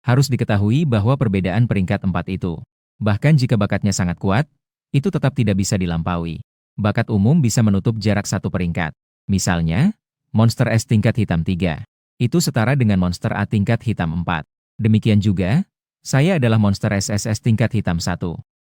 Harus diketahui bahwa perbedaan peringkat 4 itu. Bahkan jika bakatnya sangat kuat, itu tetap tidak bisa dilampaui. Bakat umum bisa menutup jarak 1 peringkat. Misalnya, monster es tingkat hitam 3. Itu setara dengan monster A tingkat hitam 4. Demikian juga, saya adalah monster SSS tingkat hitam 1.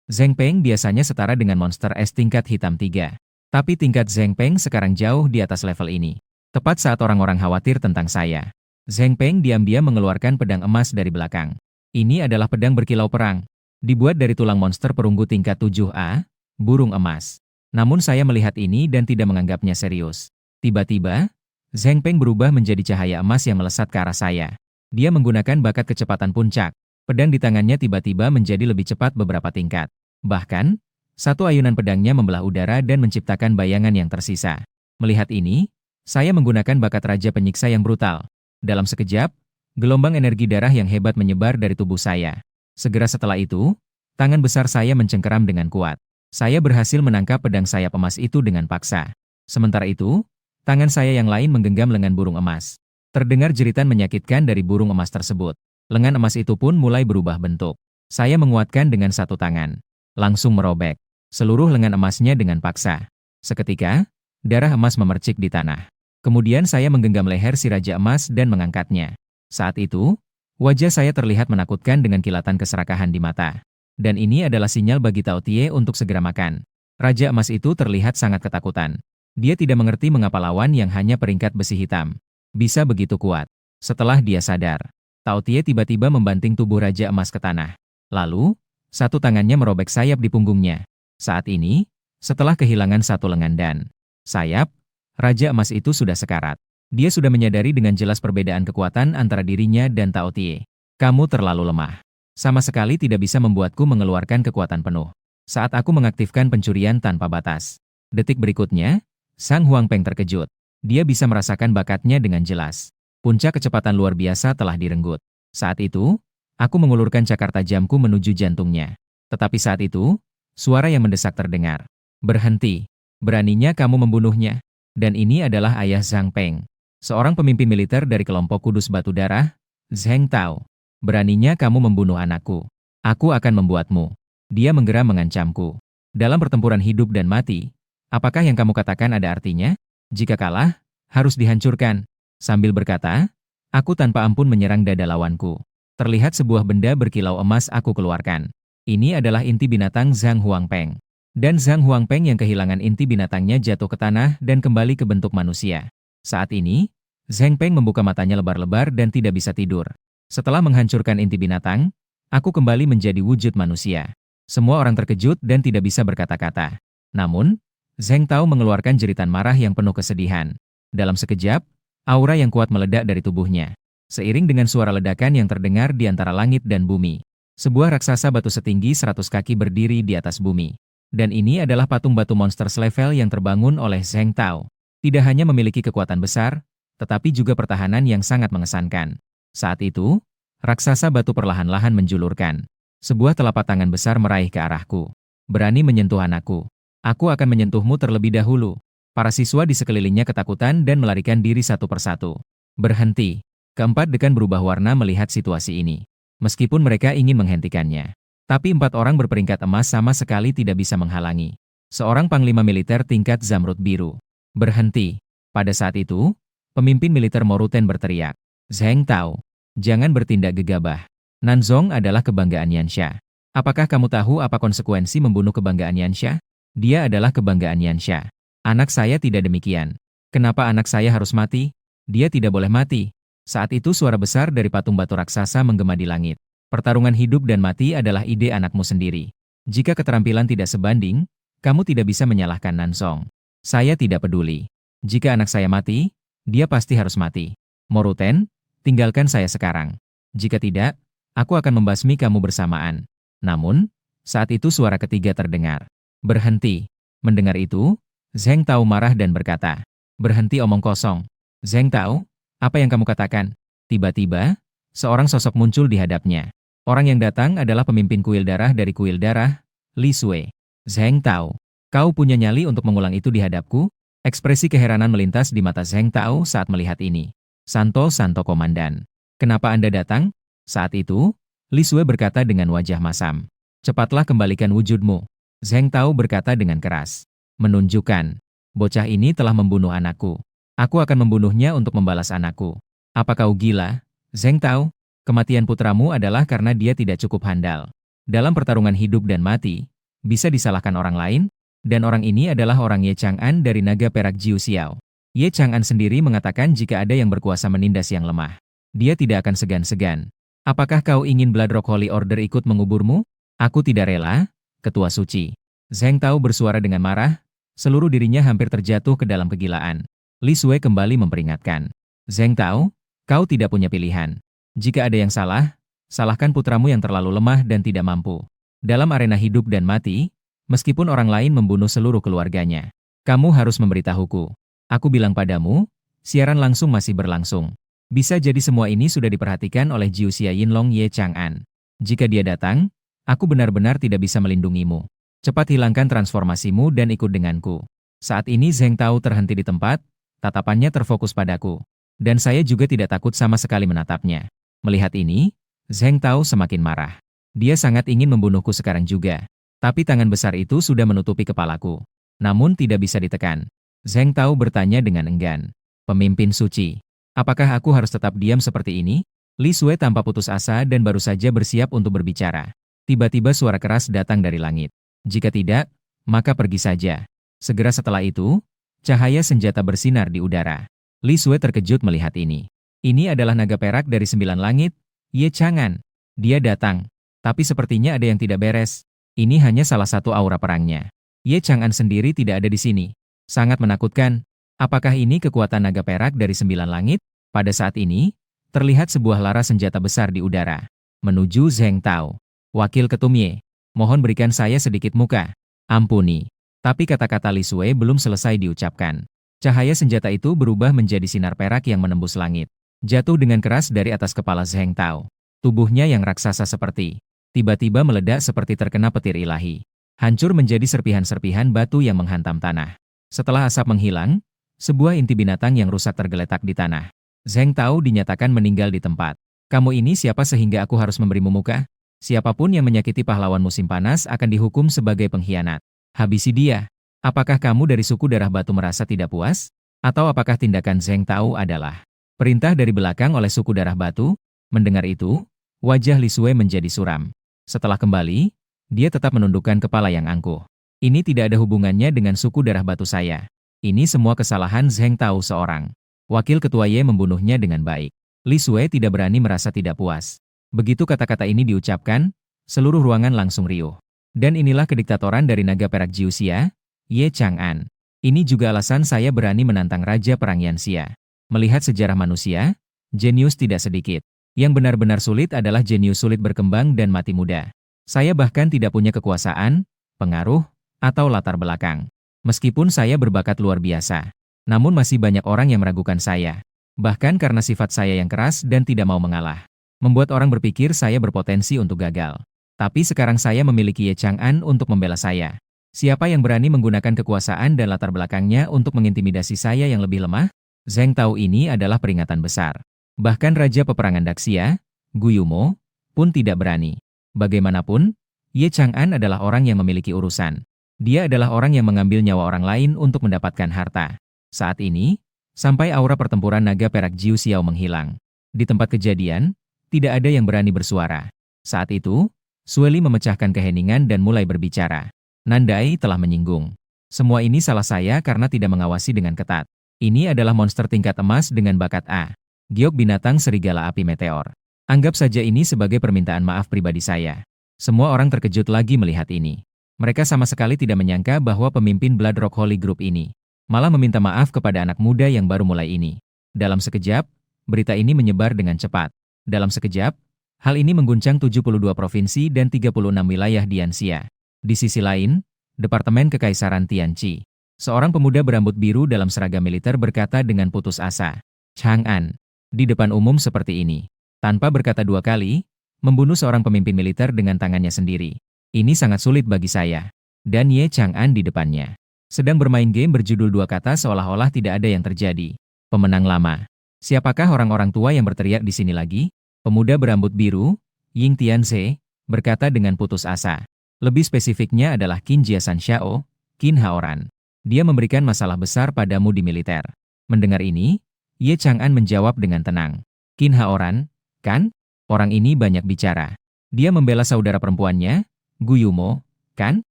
Zheng Peng biasanya setara dengan monster es tingkat hitam 3. Tapi tingkat Zheng Peng sekarang jauh di atas level ini. Tepat saat orang-orang khawatir tentang saya, Zheng Peng diam-diam mengeluarkan pedang emas dari belakang. Ini adalah pedang berkilau perang. Dibuat dari tulang monster perunggu tingkat 7A, burung emas. Namun saya melihat ini dan tidak menganggapnya serius. Tiba-tiba, Zheng Peng berubah menjadi cahaya emas yang melesat ke arah saya. Dia menggunakan bakat kecepatan puncak. Pedang di tangannya tiba-tiba menjadi lebih cepat beberapa tingkat. Bahkan, satu ayunan pedangnya membelah udara dan menciptakan bayangan yang tersisa. Melihat ini, saya menggunakan bakat Raja Penyiksa yang brutal. Dalam sekejap, gelombang energi darah yang hebat menyebar dari tubuh saya. Segera setelah itu, tangan besar saya mencengkeram dengan kuat. Saya berhasil menangkap pedang sayap emas itu dengan paksa. Sementara itu, tangan saya yang lain menggenggam lengan burung emas. Terdengar jeritan menyakitkan dari burung emas tersebut. Lengan emas itu pun mulai berubah bentuk. Saya menguatkan dengan satu tangan. Langsung merobek seluruh lengan emasnya dengan paksa. Seketika, darah emas memercik di tanah. Kemudian saya menggenggam leher si Raja Emas dan mengangkatnya. Saat itu, wajah saya terlihat menakutkan dengan kilatan keserakahan di mata. Dan ini adalah sinyal bagi Tao Tie untuk segera makan. Raja Emas itu terlihat sangat ketakutan. Dia tidak mengerti mengapa lawan yang hanya peringkat besi hitam bisa begitu kuat. Setelah dia sadar, Tao Tie tiba-tiba membanting tubuh Raja Emas ke tanah. Lalu, satu tangannya merobek sayap di punggungnya. Saat ini, setelah kehilangan satu lengan dan sayap, Raja Emas itu sudah sekarat. Dia sudah menyadari dengan jelas perbedaan kekuatan antara dirinya dan Tao Tie. Kamu terlalu lemah. Sama sekali tidak bisa membuatku mengeluarkan kekuatan penuh. Saat aku mengaktifkan pencurian tanpa batas. Detik berikutnya, Sang Huangpeng terkejut. Dia bisa merasakan bakatnya dengan jelas. Puncak kecepatan luar biasa telah direnggut. Saat itu, aku mengulurkan cakar tajamku menuju jantungnya. Tetapi saat itu, suara yang mendesak terdengar. Berhenti. Beraninya kamu membunuhnya. Dan ini adalah ayah Zhang Peng. Seorang pemimpin militer dari kelompok Kudus Batu Darah, Zheng Tao. Beraninya kamu membunuh anakku. Aku akan membuatmu. Dia menggeram mengancamku. Dalam pertempuran hidup dan mati, apakah yang kamu katakan ada artinya? Jika kalah, harus dihancurkan. Sambil berkata, aku tanpa ampun menyerang dada lawanku. Terlihat sebuah benda berkilau emas aku keluarkan. Ini adalah inti binatang Zhang Huangpeng. Dan Zhang Huangpeng yang kehilangan inti binatangnya jatuh ke tanah dan kembali ke bentuk manusia. Saat ini, Zhang Peng membuka matanya lebar-lebar dan tidak bisa tidur. Setelah menghancurkan inti binatang, aku kembali menjadi wujud manusia. Semua orang terkejut dan tidak bisa berkata-kata. Namun, Zheng Tao mengeluarkan jeritan marah yang penuh kesedihan. Dalam sekejap, aura yang kuat meledak dari tubuhnya. Seiring dengan suara ledakan yang terdengar di antara langit dan bumi. Sebuah raksasa batu setinggi 100 kaki berdiri di atas bumi. Dan ini adalah patung batu monster selevel yang terbangun oleh Zheng Tao. Tidak hanya memiliki kekuatan besar, tetapi juga pertahanan yang sangat mengesankan. Saat itu, raksasa batu perlahan-lahan menjulurkan. Sebuah telapak tangan besar meraih ke arahku. Berani menyentuh anakku. Aku akan menyentuhmu terlebih dahulu. Para siswa di sekelilingnya ketakutan dan melarikan diri satu persatu. Berhenti. Keempat dekan berubah warna melihat situasi ini. Meskipun mereka ingin menghentikannya. Tapi 4 orang berperingkat emas sama sekali tidak bisa menghalangi. Seorang panglima militer tingkat Zamrud Biru. Berhenti. Pada saat itu, pemimpin militer Moruten berteriak. Zheng Tao. Jangan bertindak gegabah. Nanzong adalah kebanggaan Yansha. Apakah kamu tahu apa konsekuensi membunuh kebanggaan Yansha? Dia adalah kebanggaan Yansha. Anak saya tidak demikian. Kenapa anak saya harus mati? Dia tidak boleh mati. Saat itu suara besar dari patung batu raksasa menggema di langit. Pertarungan hidup dan mati adalah ide anakmu sendiri. Jika keterampilan tidak sebanding, kamu tidak bisa menyalahkan Nanzong. Saya tidak peduli. Jika anak saya mati, dia pasti harus mati. Moruten, tinggalkan saya sekarang. Jika tidak, aku akan membasmi kamu bersamaan. Namun, saat itu suara ketiga terdengar. Berhenti. Mendengar itu, Zheng Tao marah dan berkata, berhenti omong kosong. Zheng Tao, apa yang kamu katakan? Tiba-tiba, Seorang sosok muncul di hadapnya. Orang yang datang adalah pemimpin kuil darah dari kuil darah, Li Sui. Zheng Tao, kau punya nyali untuk mengulang itu di hadapku? Ekspresi keheranan melintas di mata Zheng Tao saat melihat ini. Santo Komandan. Kenapa Anda datang? Saat itu, Li Sui berkata dengan wajah masam. Cepatlah kembalikan wujudmu. Zheng Tao berkata dengan keras. Menunjukkan, bocah ini telah membunuh anakku. Aku akan membunuhnya untuk membalas anakku. Apa kau gila? Zheng Tao, kematian putramu adalah karena dia tidak cukup handal. Dalam pertarungan hidup dan mati, bisa disalahkan orang lain? Dan orang ini adalah orang Ye Chang'an dari naga perak Jiu Xiao. Ye Chang'an sendiri mengatakan jika ada yang berkuasa menindas yang lemah, dia tidak akan segan-segan. Apakah kau ingin Blood Rock Holy Order ikut menguburmu? Aku tidak rela, Ketua Suci. Zheng Tao bersuara dengan marah, seluruh dirinya hampir terjatuh ke dalam kegilaan. Li Sui kembali memperingatkan. Zheng Tao, kau tidak punya pilihan. Jika ada yang salah, salahkan putramu yang terlalu lemah dan tidak mampu. Dalam arena hidup dan mati, meskipun orang lain membunuh seluruh keluarganya, kamu harus memberitahuku. Aku bilang padamu, siaran langsung masih berlangsung. Bisa jadi semua ini sudah diperhatikan oleh Jiu Xia Yinlong Ye Chang'an. Jika dia datang, aku benar-benar tidak bisa melindungimu. Cepat hilangkan transformasimu dan ikut denganku. Saat ini Zheng Tao terhenti di tempat, tatapannya terfokus padaku. Dan saya juga tidak takut sama sekali menatapnya. Melihat ini, Zheng Tao semakin marah. Dia sangat ingin membunuhku sekarang juga. Tapi tangan besar itu sudah menutupi kepalaku. Namun tidak bisa ditekan. Zheng Tao bertanya dengan enggan. Pemimpin suci, apakah aku harus tetap diam seperti ini? Li Sui tanpa putus asa dan baru saja bersiap untuk berbicara. Tiba-tiba suara keras datang dari langit. Jika tidak, maka pergi saja. Segera setelah itu, cahaya senjata bersinar di udara. Li Sui terkejut melihat ini. Ini adalah naga perak dari 9 langit, Ye Chang'an. Dia datang. Tapi sepertinya ada yang tidak beres. Ini hanya salah satu aura perangnya. Ye Chang'an sendiri tidak ada di sini. Sangat menakutkan. Apakah ini kekuatan naga perak dari 9 langit? Pada saat ini, terlihat sebuah laras senjata besar di udara. Menuju Zheng Tao. Wakil Ketum Ye, mohon berikan saya sedikit muka. Ampuni. Tapi kata-kata Li Sui belum selesai diucapkan. Cahaya senjata itu berubah menjadi sinar perak yang menembus langit. Jatuh dengan keras dari atas kepala Zheng Tao. Tubuhnya yang raksasa seperti tiba-tiba meledak seperti terkena petir ilahi. Hancur menjadi serpihan-serpihan batu yang menghantam tanah. Setelah asap menghilang, sebuah inti binatang yang rusak tergeletak di tanah. Zheng Tao dinyatakan meninggal di tempat. Kamu ini siapa sehingga aku harus memberimu muka? Siapapun yang menyakiti pahlawan musim panas akan dihukum sebagai pengkhianat. Habisi dia. Apakah kamu dari suku darah batu merasa tidak puas? Atau apakah tindakan Zheng Tao adalah perintah dari belakang oleh suku darah batu? Mendengar itu, wajah Li Sui menjadi suram. Setelah kembali, dia tetap menundukkan kepala yang angkuh. Ini tidak ada hubungannya dengan suku darah batu saya. Ini semua kesalahan Zheng Tao seorang. Wakil Ketua Ye membunuhnya dengan baik. Li Sui tidak berani merasa tidak puas. Begitu kata-kata ini diucapkan, seluruh ruangan langsung riuh. Dan inilah kediktatoran dari naga perak Jiu Xia, Ye Chang'an. Ini juga alasan saya berani menantang Raja Perang Yanxia. Melihat sejarah manusia, jenius tidak sedikit. Yang benar-benar sulit adalah jenius sulit berkembang dan mati muda. Saya bahkan tidak punya kekuasaan, pengaruh, atau latar belakang. Meskipun saya berbakat luar biasa. Namun masih banyak orang yang meragukan saya. Bahkan karena sifat saya yang keras dan tidak mau mengalah. Membuat orang berpikir saya berpotensi untuk gagal. Tapi sekarang saya memiliki Ye Chang'an untuk membela saya. Siapa yang berani menggunakan kekuasaan dan latar belakangnya untuk mengintimidasi saya yang lebih lemah? Zheng Tao ini adalah peringatan besar. Bahkan Raja Peperangan Daxia, Gu Yumo, pun tidak berani. Bagaimanapun, Ye Chang'an adalah orang yang memiliki urusan. Dia adalah orang yang mengambil nyawa orang lain untuk mendapatkan harta. Saat ini, sampai aura pertempuran naga perak Jiu Xiao menghilang. Di tempat kejadian, tidak ada yang berani bersuara. Saat itu, Sui Li memecahkan keheningan dan mulai berbicara. Nandai telah menyinggung. Semua ini salah saya karena tidak mengawasi dengan ketat. Ini adalah monster tingkat emas dengan bakat A. Giok binatang serigala api meteor. Anggap saja ini sebagai permintaan maaf pribadi saya. Semua orang terkejut lagi melihat ini. Mereka sama sekali tidak menyangka bahwa pemimpin Blood Rock Holy Group ini malah meminta maaf kepada anak muda yang baru mulai ini. Dalam sekejap, berita ini menyebar dengan cepat. Dalam sekejap, hal ini mengguncang 72 provinsi dan 36 wilayah di Yanxia. Di sisi lain, Departemen Kekaisaran Tianqi. Seorang pemuda berambut biru dalam seragam militer berkata dengan putus asa. Chang'an, di depan umum seperti ini. Tanpa berkata dua kali, membunuh seorang pemimpin militer dengan tangannya sendiri. Ini sangat sulit bagi saya. Dan Ye Chang'an di depannya sedang bermain game berjudul dua kata seolah-olah tidak ada yang terjadi. Pemenang lama. Siapakah orang-orang tua yang berteriak di sini lagi? Pemuda berambut biru, Ying Tianze, berkata dengan putus asa. Lebih spesifiknya adalah Qin Jiasan Xiao, Qin Haoran. Dia memberikan masalah besar padamu di militer. Mendengar ini, Ye Chang'an menjawab dengan tenang. Qin Haoran, kan? Orang ini banyak bicara. Dia membela saudara perempuannya, Gu Yumo, kan?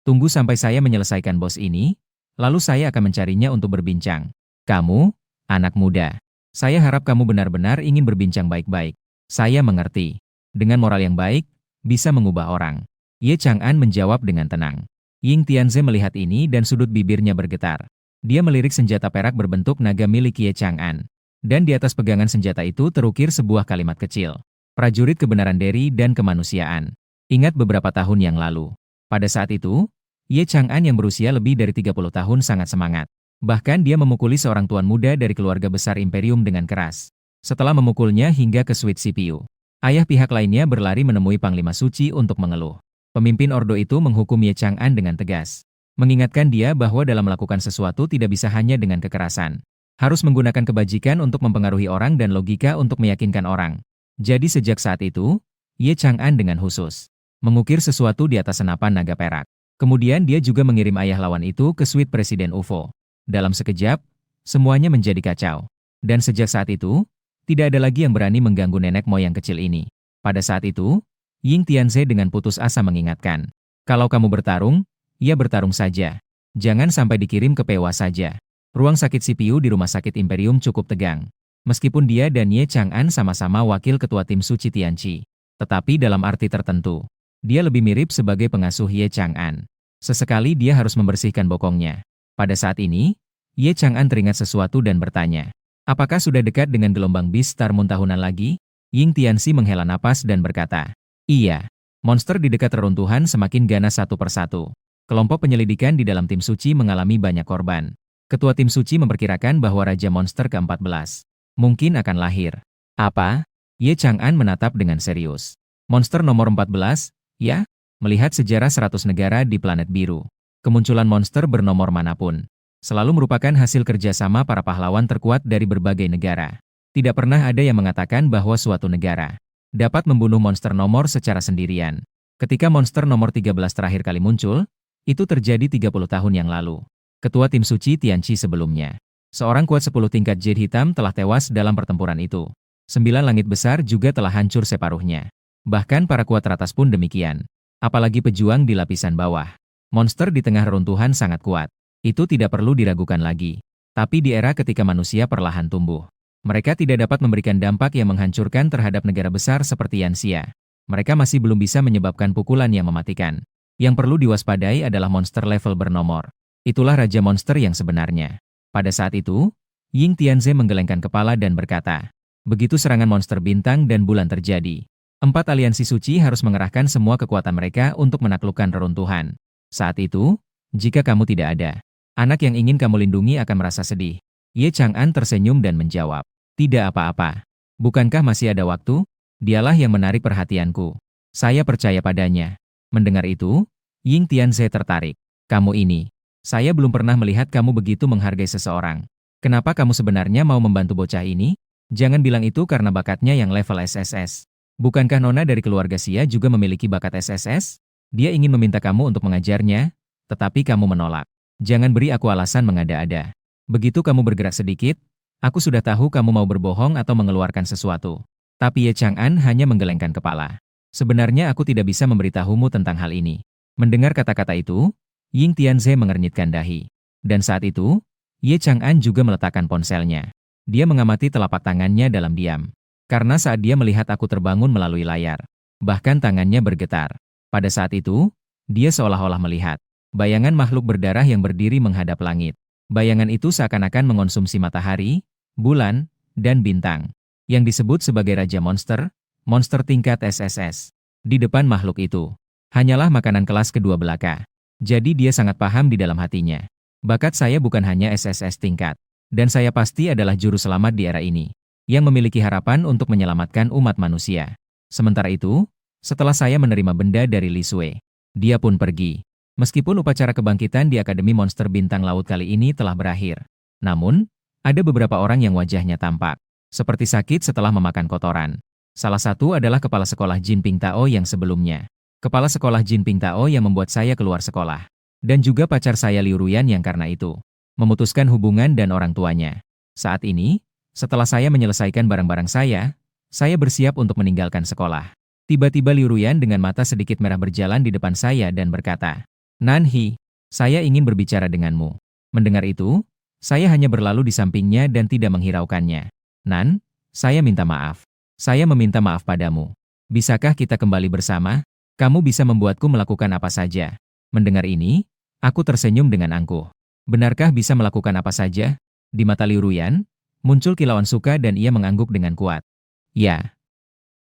Tunggu sampai saya menyelesaikan bos ini, lalu saya akan mencarinya untuk berbincang. Kamu, anak muda. Saya harap kamu benar-benar ingin berbincang baik-baik. Saya mengerti. Dengan moral yang baik, bisa mengubah orang. Ye Chang'an menjawab dengan tenang. Ying Tianze melihat ini dan sudut bibirnya bergetar. Dia melirik senjata perak berbentuk naga milik Ye Chang'an. Dan di atas pegangan senjata itu terukir sebuah kalimat kecil. Prajurit kebenaran Deri dan kemanusiaan. Ingat beberapa tahun yang lalu. Pada saat itu, Ye Chang'an yang berusia lebih dari 30 tahun sangat semangat. Bahkan dia memukuli seorang tuan muda dari keluarga besar imperium dengan keras. Setelah memukulnya hingga ke suite CPU. Ayah pihak lainnya berlari menemui Panglima Suci untuk mengeluh. Pemimpin Ordo itu menghukum Ye Chang'an dengan tegas. Mengingatkan dia bahwa dalam melakukan sesuatu tidak bisa hanya dengan kekerasan. Harus menggunakan kebajikan untuk mempengaruhi orang dan logika untuk meyakinkan orang. Jadi sejak saat itu, Ye Chang'an dengan khusus mengukir sesuatu di atas senapan naga perak. Kemudian dia juga mengirim ayah lawan itu ke suite Presiden UFO. Dalam sekejap, semuanya menjadi kacau. Dan sejak saat itu, tidak ada lagi yang berani mengganggu nenek moyang kecil ini. Pada saat itu, Ying Tianze dengan putus asa mengingatkan. Kalau kamu bertarung, ya bertarung saja. Jangan sampai dikirim ke PWA saja. Ruang sakit CPU di Rumah Sakit Imperium cukup tegang. Meskipun dia dan Ye Chang'an sama-sama wakil ketua tim Suci Tianqi. Tetapi dalam arti tertentu, dia lebih mirip sebagai pengasuh Ye Chang'an. Sesekali dia harus membersihkan bokongnya. Pada saat ini, Ye Chang'an teringat sesuatu dan bertanya. Apakah sudah dekat dengan gelombang Beast Star Moon tahunan lagi? Ying Tianxi menghela napas dan berkata. Iya. Monster di dekat reruntuhan semakin ganas satu persatu. Kelompok penyelidikan di dalam tim suci mengalami banyak korban. Ketua tim suci memperkirakan bahwa Raja Monster ke-14 mungkin akan lahir. Apa? Ye Chang'an menatap dengan serius. Monster nomor 14? Ya, melihat sejarah 100 negara di planet biru. Kemunculan monster bernomor manapun selalu merupakan hasil kerjasama para pahlawan terkuat dari berbagai negara. Tidak pernah ada yang mengatakan bahwa suatu negara dapat membunuh monster nomor secara sendirian. Ketika monster nomor 13 terakhir kali muncul, itu terjadi 30 tahun yang lalu. Ketua tim suci Tianqi sebelumnya. Seorang kuat 10 tingkat Jade hitam telah tewas dalam pertempuran itu. 9 langit besar juga telah hancur separuhnya. Bahkan para kuat teratas pun demikian. Apalagi pejuang di lapisan bawah. Monster di tengah reruntuhan sangat kuat. Itu tidak perlu diragukan lagi. Tapi di era ketika manusia perlahan tumbuh, mereka tidak dapat memberikan dampak yang menghancurkan terhadap negara besar seperti Yanxia. Mereka masih belum bisa menyebabkan pukulan yang mematikan. Yang perlu diwaspadai adalah monster level bernomor. Itulah Raja Monster yang sebenarnya. Pada saat itu, Ying Tianze menggelengkan kepala dan berkata, begitu serangan monster bintang dan bulan terjadi, 4 aliansi suci harus mengerahkan semua kekuatan mereka untuk menaklukkan reruntuhan. Saat itu, jika kamu tidak ada, anak yang ingin kamu lindungi akan merasa sedih. Ye Chang'an tersenyum dan menjawab, tidak apa-apa. Bukankah masih ada waktu? Dialah yang menarik perhatianku. Saya percaya padanya. Mendengar itu, Ying Tianze tertarik. Kamu ini, saya belum pernah melihat kamu begitu menghargai seseorang. Kenapa kamu sebenarnya mau membantu bocah ini? Jangan bilang itu karena bakatnya yang level SSS. Bukankah Nona dari keluarga Xia juga memiliki bakat SSS? Dia ingin meminta kamu untuk mengajarnya, tetapi kamu menolak. Jangan beri aku alasan mengada-ada. Begitu kamu bergerak sedikit, aku sudah tahu kamu mau berbohong atau mengeluarkan sesuatu. Tapi Ye Chang'an hanya menggelengkan kepala. Sebenarnya aku tidak bisa memberitahumu tentang hal ini. Mendengar kata-kata itu, Ying Tianze mengernyitkan dahi. Dan saat itu, Ye Chang'an juga meletakkan ponselnya. Dia mengamati telapak tangannya dalam diam. Karena saat dia melihat aku terbangun melalui layar, bahkan tangannya bergetar. Pada saat itu, dia seolah-olah melihat bayangan makhluk berdarah yang berdiri menghadap langit. Bayangan itu seakan-akan mengonsumsi matahari, bulan, dan bintang. Yang disebut sebagai Raja Monster, monster tingkat SSS. Di depan makhluk itu, hanyalah makanan kelas kedua belaka. Jadi dia sangat paham di dalam hatinya. Bakat saya bukan hanya SSS tingkat. Dan saya pasti adalah juru selamat di era ini. yang memiliki harapan untuk menyelamatkan umat manusia. Sementara itu, setelah saya menerima benda dari Li Sui, dia pun pergi. Meskipun upacara kebangkitan di Akademi Monster Bintang Laut kali ini telah berakhir, namun, ada beberapa orang yang wajahnya tampak seperti sakit setelah memakan kotoran. Salah satu adalah kepala sekolah Jin Ping Tao yang sebelumnya. Kepala sekolah Jin Ping Tao yang membuat saya keluar sekolah. Dan juga pacar saya Liu Ruyan yang karena itu memutuskan hubungan dan orang tuanya. Saat ini, setelah saya menyelesaikan barang-barang saya bersiap untuk meninggalkan sekolah. Tiba-tiba Liu Ruyan dengan mata sedikit merah berjalan di depan saya dan berkata, "Nanhi, saya ingin berbicara denganmu." Mendengar itu, saya hanya berlalu di sampingnya dan tidak menghiraukannya. "Nan, saya minta maaf. Saya meminta maaf padamu. Bisakah kita kembali bersama? Kamu bisa membuatku melakukan apa saja." Mendengar ini, aku tersenyum dengan angkuh. Benarkah bisa melakukan apa saja? Di mata Liu Ruyan, muncul kilauan suka dan ia mengangguk dengan kuat. "Ya.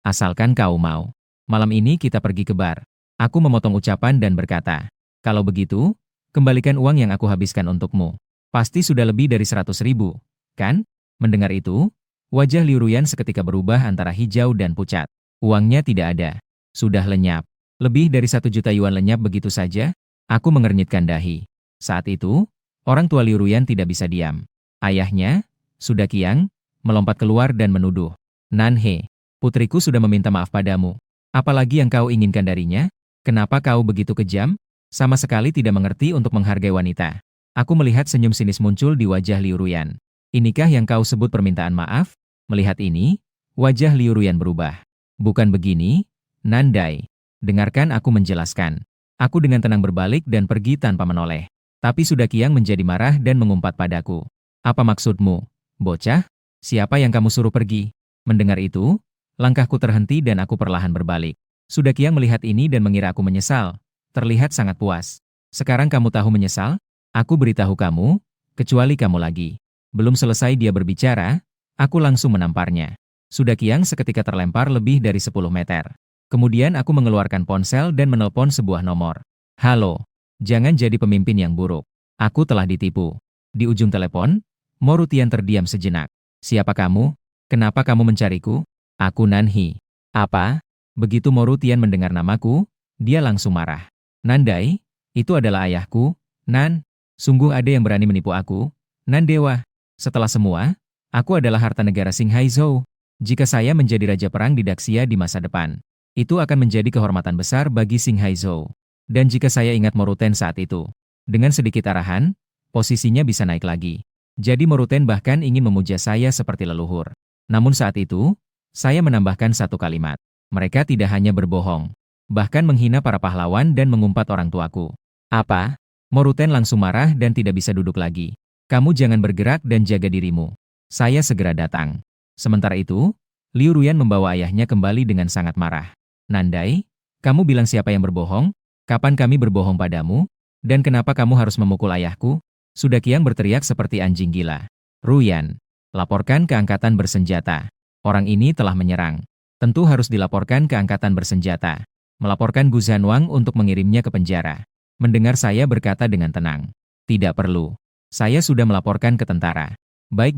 Asalkan kau mau. Malam ini kita pergi ke bar." Aku memotong ucapan dan berkata, "Kalau begitu, kembalikan uang yang aku habiskan untukmu. Pasti sudah lebih dari 100.000, kan?" Mendengar itu, wajah Liu Ruyan seketika berubah antara hijau dan pucat. Uangnya tidak ada. Sudah lenyap. Lebih dari 1 juta yuan lenyap begitu saja? Aku mengernyitkan dahi. Saat itu, orang tua Liu Ruyan tidak bisa diam. Ayahnya, Suda Qiang, melompat keluar dan menuduh, "Nanhe, putriku sudah meminta maaf padamu. Apalagi yang kau inginkan darinya? Kenapa kau begitu kejam? Sama sekali tidak mengerti untuk menghargai wanita." Aku melihat senyum sinis muncul di wajah Liu Ruyan. "Inikah yang kau sebut permintaan maaf?" Melihat ini, wajah Liu Ruyan berubah. "Bukan begini, Nandai. Dengarkan aku menjelaskan." Aku dengan tenang berbalik dan pergi tanpa menoleh. Tapi Suda Qiang menjadi marah dan mengumpat padaku. "Apa maksudmu, bocah? Siapa yang kamu suruh pergi?" Mendengar itu, langkahku terhenti dan aku perlahan berbalik. Suda Qiang melihat ini dan mengira aku menyesal. Terlihat sangat puas. "Sekarang kamu tahu menyesal? Aku beritahu kamu, kecuali kamu lagi." Belum selesai dia berbicara, aku langsung menamparnya. Suda Qiang seketika terlempar lebih dari 10 meter. Kemudian aku mengeluarkan ponsel dan menelpon sebuah nomor. "Halo, jangan jadi pemimpin yang buruk. Aku telah ditipu." Di ujung telepon, Mo Rutian terdiam sejenak. "Siapa kamu? Kenapa kamu mencariku?" "Aku Nanhi." "Apa?" Begitu Mo Rutian mendengar namaku, dia langsung marah. "Nandai, itu adalah ayahku, Nan. Sungguh ada yang berani menipu aku, Nan Dewa. Setelah semua, aku adalah harta negara Xinghai Zhou. Jika saya menjadi raja perang di Daxia di masa depan, itu akan menjadi kehormatan besar bagi Xinghai Zhou. Dan jika saya ingat Moruten saat itu, dengan sedikit arahan, posisinya bisa naik lagi. Jadi Moruten bahkan ingin memuja saya seperti leluhur. Namun saat itu, saya menambahkan satu kalimat. Mereka tidak hanya berbohong, bahkan menghina para pahlawan dan mengumpat orang tuaku." "Apa?" Moruten langsung marah dan tidak bisa duduk lagi. "Kamu jangan bergerak dan jaga dirimu. Saya segera datang." Sementara itu, Liu Ruyan membawa ayahnya kembali dengan sangat marah. "Nandai, kamu bilang siapa yang berbohong? Kapan kami berbohong padamu? Dan kenapa kamu harus memukul ayahku?" Suda Qiang berteriak seperti anjing gila. "Ruyan, laporkan ke angkatan bersenjata. Orang ini telah menyerang. Tentu harus dilaporkan ke angkatan bersenjata. Melaporkan Gu Zhanwang untuk mengirimnya ke penjara." Mendengar saya berkata dengan tenang, "Tidak perlu. Saya sudah melaporkan ke tentara." "Baik,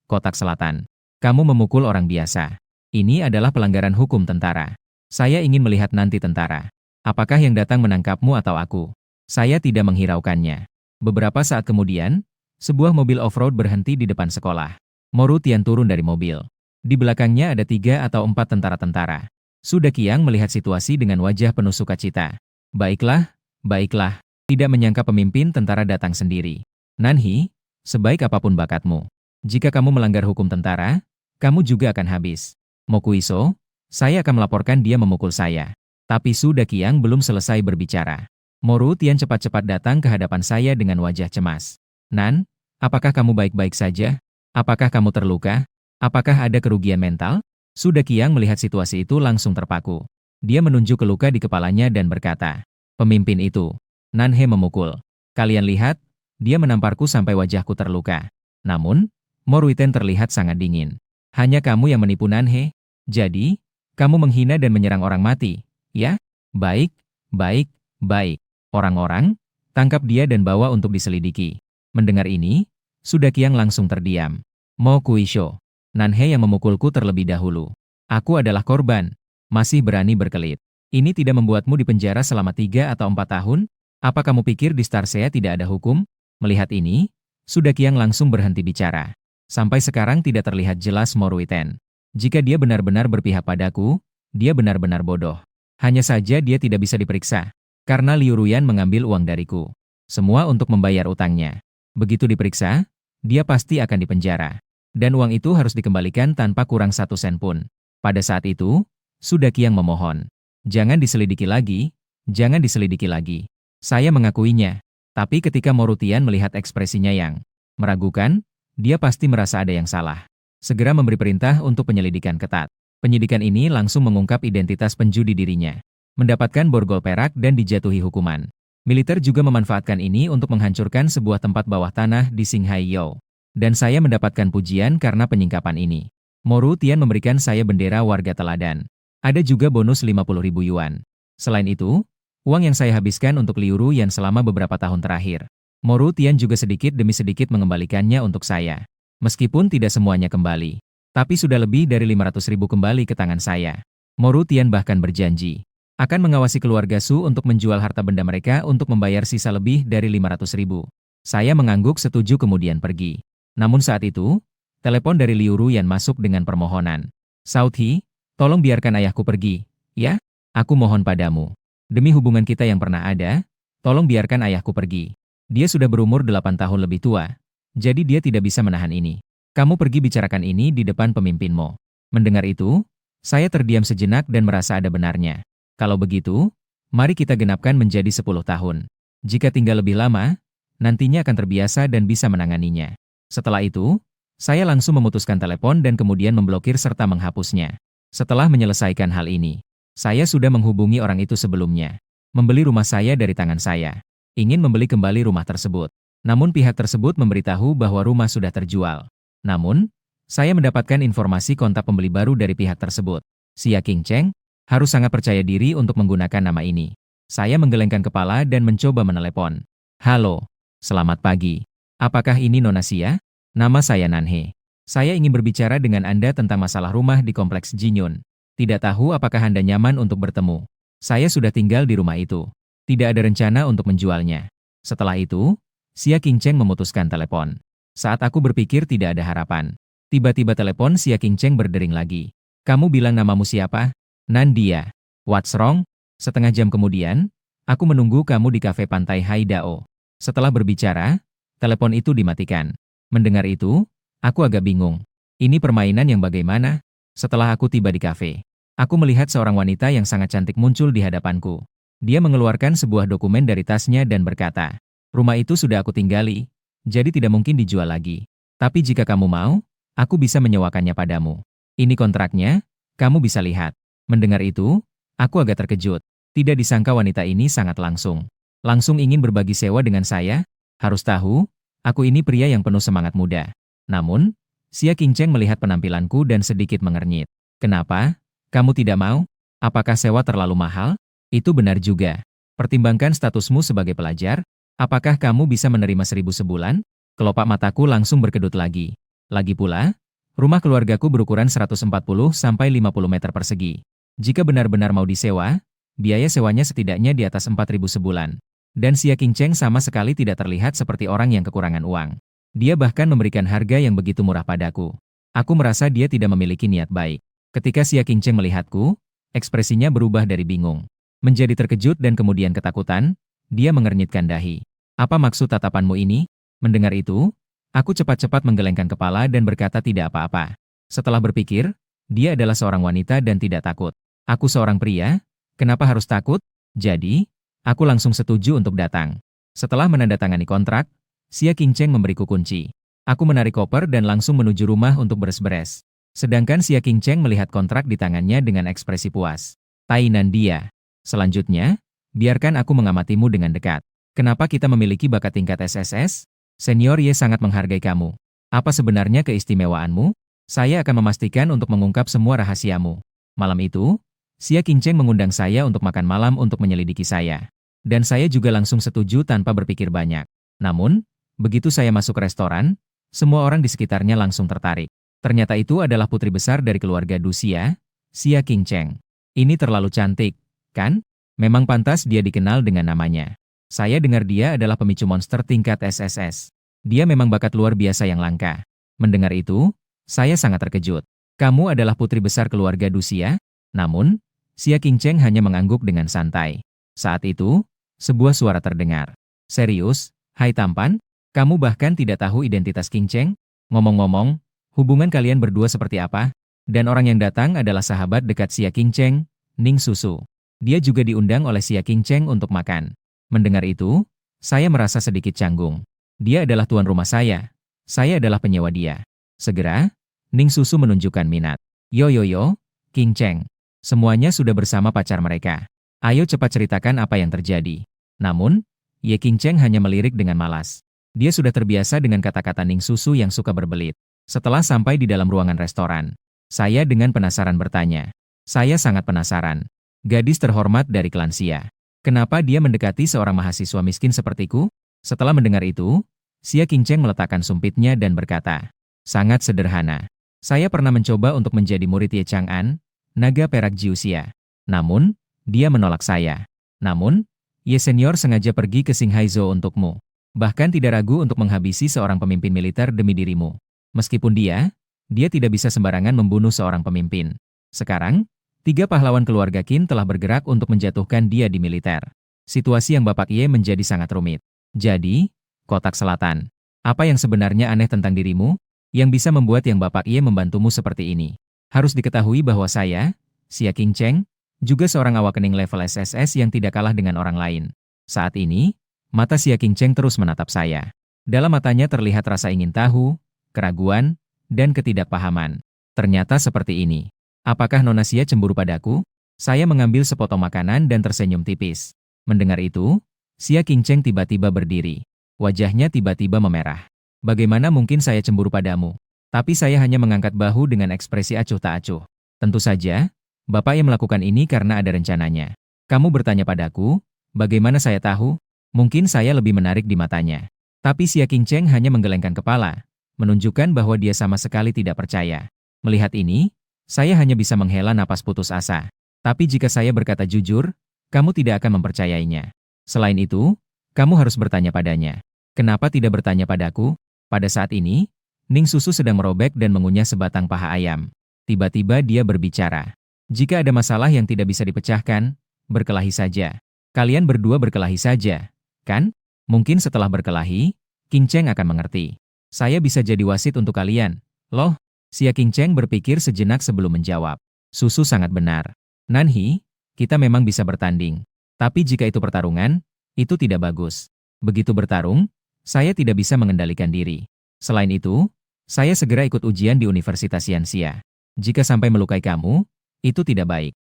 Kotak Selatan. Kamu memukul orang biasa. Ini adalah pelanggaran hukum tentara. Saya ingin melihat nanti tentara. Apakah yang datang menangkapmu atau aku?" Saya tidak menghiraukannya. Beberapa saat kemudian, sebuah mobil off-road berhenti di depan sekolah. Mo Rutian turun dari mobil. Di belakangnya ada 3 atau 4 tentara-tentara. Suda Qiang melihat situasi dengan wajah penuh sukacita. Baiklah. Tidak menyangka pemimpin tentara datang sendiri. "Nanhi, sebaik apapun bakatmu, jika kamu melanggar hukum tentara, kamu juga akan habis. Mo Kuiso, saya akan melaporkan dia memukul saya." Tapi Suda Qiang belum selesai berbicara. Mo Rutian cepat-cepat datang ke hadapan saya dengan wajah cemas. "Nan, apakah kamu baik-baik saja? Apakah kamu terluka? Apakah ada kerugian mental?" Suda Qiang melihat situasi itu langsung terpaku. Dia menunjuk ke luka di kepalanya dan berkata, "Pemimpin itu, Nanhe memukul. Kalian lihat, dia menamparku sampai wajahku terluka. Namun, Mo Rutian terlihat sangat dingin. Hanya kamu yang menipu Nanhe? Jadi, kamu menghina dan menyerang orang mati, ya? Baik. Orang-orang, tangkap dia dan bawa untuk diselidiki." Mendengar ini, Suda Qiang langsung terdiam. "Mo Kuisho, Nanhe yang memukulku terlebih dahulu. Aku adalah korban. Masih berani berkelit. Ini tidak membuatmu dipenjara selama 3 atau 4 tahun? Apa kamu pikir di Starsea tidak ada hukum? Melihat ini, Su Daqiang langsung berhenti bicara. Sampai sekarang tidak terlihat jelas Mo Ruiten. Jika dia benar-benar berpihak padaku, dia benar-benar bodoh. Hanya saja dia tidak bisa diperiksa. Karena Liu Ruyan mengambil uang dariku. Semua untuk membayar utangnya. Begitu diperiksa, dia pasti akan dipenjara. Dan uang itu harus dikembalikan tanpa kurang 1 sen pun. Pada saat itu, Su Daqiang memohon. Jangan diselidiki lagi, jangan diselidiki lagi. Saya mengakuinya. Tapi ketika Mo Rutian melihat ekspresinya yang meragukan, dia pasti merasa ada yang salah. Segera memberi perintah untuk penyelidikan ketat. Penyidikan ini langsung mengungkap identitas penjudi dirinya. Mendapatkan borgol perak dan dijatuhi hukuman. Militer juga memanfaatkan ini untuk menghancurkan sebuah tempat bawah tanah di Xinghai You. Dan saya mendapatkan pujian karena penyingkapan ini. Mo Rutian memberikan saya bendera warga teladan. Ada juga bonus 50.000 yuan. Selain itu, uang yang saya habiskan untuk Liu Ruyan selama beberapa tahun terakhir. Mo Rutian juga sedikit demi sedikit mengembalikannya untuk saya. Meskipun tidak semuanya kembali. Tapi sudah lebih dari 500.000 kembali ke tangan saya. Mo Rutian bahkan berjanji akan mengawasi keluarga Su untuk menjual harta benda mereka untuk membayar sisa lebih dari 500.000. Saya mengangguk setuju kemudian pergi. Namun saat itu, telepon dari Liu Ruyan masuk dengan permohonan. Saudhi, tolong biarkan ayahku pergi, ya? Aku mohon padamu. Demi hubungan kita yang pernah ada, tolong biarkan ayahku pergi. Dia sudah berumur 8 tahun lebih tua, jadi dia tidak bisa menahan ini. Kamu pergi bicarakan ini di depan pemimpinmu. Mendengar itu, saya terdiam sejenak dan merasa ada benarnya. Kalau begitu, mari kita genapkan menjadi 10 tahun. Jika tinggal lebih lama, nantinya akan terbiasa dan bisa menanganinya. Setelah itu, saya langsung memutuskan telepon dan kemudian memblokir serta menghapusnya. Setelah menyelesaikan hal ini, saya sudah menghubungi orang itu sebelumnya. Membeli rumah saya dari tangan saya. Ingin membeli kembali rumah tersebut. Namun pihak tersebut memberitahu bahwa rumah sudah terjual. Namun, saya mendapatkan informasi kontak pembeli baru dari pihak tersebut. Xia Qingcheng harus sangat percaya diri untuk menggunakan nama ini. Saya menggelengkan kepala dan mencoba menelepon. Halo, selamat pagi. Apakah ini Nona Xia? Nama saya Nanhe. Saya ingin berbicara dengan Anda tentang masalah rumah di kompleks Jinyun. Tidak tahu apakah Anda nyaman untuk bertemu. Saya sudah tinggal di rumah itu. Tidak ada rencana untuk menjualnya. Setelah itu, Xia Qingcheng memutuskan telepon. Saat aku berpikir tidak ada harapan. Tiba-tiba telepon Xia Qingcheng berdering lagi. Kamu bilang namamu siapa? Nandia. What's wrong? Setengah jam kemudian, aku menunggu kamu di kafe pantai Haidao. Setelah berbicara, telepon itu dimatikan. Mendengar itu, aku agak bingung. Ini permainan yang bagaimana? Setelah aku tiba di kafe, aku melihat seorang wanita yang sangat cantik muncul di hadapanku. Dia mengeluarkan sebuah dokumen dari tasnya dan berkata, rumah itu sudah aku tinggali, jadi tidak mungkin dijual lagi. Tapi jika kamu mau, aku bisa menyewakannya padamu. Ini kontraknya, kamu bisa lihat. Mendengar itu, aku agak terkejut. Tidak disangka wanita ini sangat langsung. Langsung ingin berbagi sewa dengan saya? Harus tahu, aku ini pria yang penuh semangat muda. Namun, Xia Qingcheng melihat penampilanku dan sedikit mengernyit. Kenapa? Kamu tidak mau? Apakah sewa terlalu mahal? Itu benar juga. Pertimbangkan statusmu sebagai pelajar. Apakah kamu bisa menerima 1.000 sebulan? Kelopak mataku langsung berkedut lagi. Lagi pula, rumah keluargaku berukuran 140 sampai 50 meter persegi. Jika benar-benar mau disewa, biaya sewanya setidaknya di atas 4.000 sebulan. Dan Xia Qingcheng sama sekali tidak terlihat seperti orang yang kekurangan uang. Dia bahkan memberikan harga yang begitu murah padaku. Aku merasa dia tidak memiliki niat baik. Ketika Xia Qingcheng melihatku, ekspresinya berubah dari bingung menjadi terkejut dan kemudian ketakutan. Dia mengernyitkan dahi. Apa maksud tatapanmu ini? Mendengar itu, aku cepat-cepat menggelengkan kepala dan berkata tidak apa-apa. Setelah berpikir, dia adalah seorang wanita dan tidak takut. Aku seorang pria, kenapa harus takut? Jadi, aku langsung setuju untuk datang. Setelah menandatangani kontrak, Xia Qingcheng memberiku kunci. Aku menarik koper dan langsung menuju rumah untuk beres-beres. Sedangkan Xia Qingcheng melihat kontrak di tangannya dengan ekspresi puas. Tainan dia. Selanjutnya, biarkan aku mengamatimu dengan dekat. Kenapa kita memiliki bakat tingkat SSS? Senior Ye sangat menghargai kamu. Apa sebenarnya keistimewaanmu? Saya akan memastikan untuk mengungkap semua rahasiamu. Malam itu, Xia Qingcheng mengundang saya untuk makan malam untuk menyelidiki saya. Dan saya juga langsung setuju tanpa berpikir banyak. Namun, begitu saya masuk restoran, semua orang di sekitarnya langsung tertarik. Ternyata itu adalah putri besar dari keluarga Duxia, Xia Qingcheng. Ini terlalu cantik, kan? Memang pantas dia dikenal dengan namanya. Saya dengar dia adalah pemicu monster tingkat SSS. Dia memang bakat luar biasa yang langka. Mendengar itu, saya sangat terkejut. Kamu adalah putri besar keluarga Duxia? Namun, Xia Qingcheng hanya mengangguk dengan santai. Saat itu, sebuah suara terdengar. Serius, hai tampan? Kamu bahkan tidak tahu identitas Qingcheng? Ngomong-ngomong, hubungan kalian berdua seperti apa? Dan orang yang datang adalah sahabat dekat Xia Qingcheng, Ning Susu. Dia juga diundang oleh Xia Qingcheng untuk makan. Mendengar itu, saya merasa sedikit canggung. Dia adalah tuan rumah saya. Saya adalah penyewa dia. Segera, Ning Susu menunjukkan minat. Yo, Qingcheng. Semuanya sudah bersama pacar mereka. Ayo cepat ceritakan apa yang terjadi. Namun, Ye Qingcheng hanya melirik dengan malas. Dia sudah terbiasa dengan kata-kata Ning Susu yang suka berbelit. Setelah sampai di dalam ruangan restoran, saya dengan penasaran bertanya. Saya sangat penasaran. Gadis terhormat dari klan Xia. Kenapa dia mendekati seorang mahasiswa miskin sepertiku? Setelah mendengar itu, Xia Qingcheng meletakkan sumpitnya dan berkata, sangat sederhana. Saya pernah mencoba untuk menjadi murid Ye Chang'an, naga perak Jiuxia. Namun, dia menolak saya. Namun, Ye Senior sengaja pergi ke Xinghaizo untukmu. Bahkan tidak ragu untuk menghabisi seorang pemimpin militer demi dirimu. Meskipun dia tidak bisa sembarangan membunuh seorang pemimpin. Sekarang, 3 pahlawan keluarga Qin telah bergerak untuk menjatuhkan dia di militer. Situasi yang Bapak Ye menjadi sangat rumit. Jadi, kotak selatan. Apa yang sebenarnya aneh tentang dirimu, yang bisa membuat yang Bapak Ye membantumu seperti ini? Harus diketahui bahwa saya, Xia Qingcheng, juga seorang awakening level SSS yang tidak kalah dengan orang lain. Saat ini, mata Xia Qingcheng terus menatap saya. Dalam matanya terlihat rasa ingin tahu, keraguan, dan ketidakpahaman. Ternyata seperti ini. Apakah Nona Xia cemburu padaku? Saya mengambil sepotong makanan dan tersenyum tipis. Mendengar itu, Xia Qingcheng tiba-tiba berdiri. Wajahnya tiba-tiba memerah. Bagaimana mungkin saya cemburu padamu? Tapi saya hanya mengangkat bahu dengan ekspresi acuh tak acuh. Tentu saja, Bapak yang melakukan ini karena ada rencananya. Kamu bertanya padaku, bagaimana saya tahu? Mungkin saya lebih menarik di matanya. Tapi Xia Qingcheng hanya menggelengkan kepala, menunjukkan bahwa dia sama sekali tidak percaya. Melihat ini, saya hanya bisa menghela napas putus asa. Tapi jika saya berkata jujur, kamu tidak akan mempercayainya. Selain itu, kamu harus bertanya padanya. Kenapa tidak bertanya padaku? Pada saat ini, Ning Susu sedang merobek dan mengunyah sebatang paha ayam. Tiba-tiba dia berbicara. Jika ada masalah yang tidak bisa dipecahkan, berkelahi saja. Kalian berdua berkelahi saja, kan? Mungkin setelah berkelahi, Qingcheng akan mengerti. Saya bisa jadi wasit untuk kalian. Loh, Xia Qingcheng berpikir sejenak sebelum menjawab. Susu sangat benar. Nanhi, kita memang bisa bertanding. Tapi jika itu pertarungan, itu tidak bagus. Begitu bertarung, saya tidak bisa mengendalikan diri. Selain itu, saya segera ikut ujian di Universitas Yanxia. Jika sampai melukai kamu, itu tidak baik.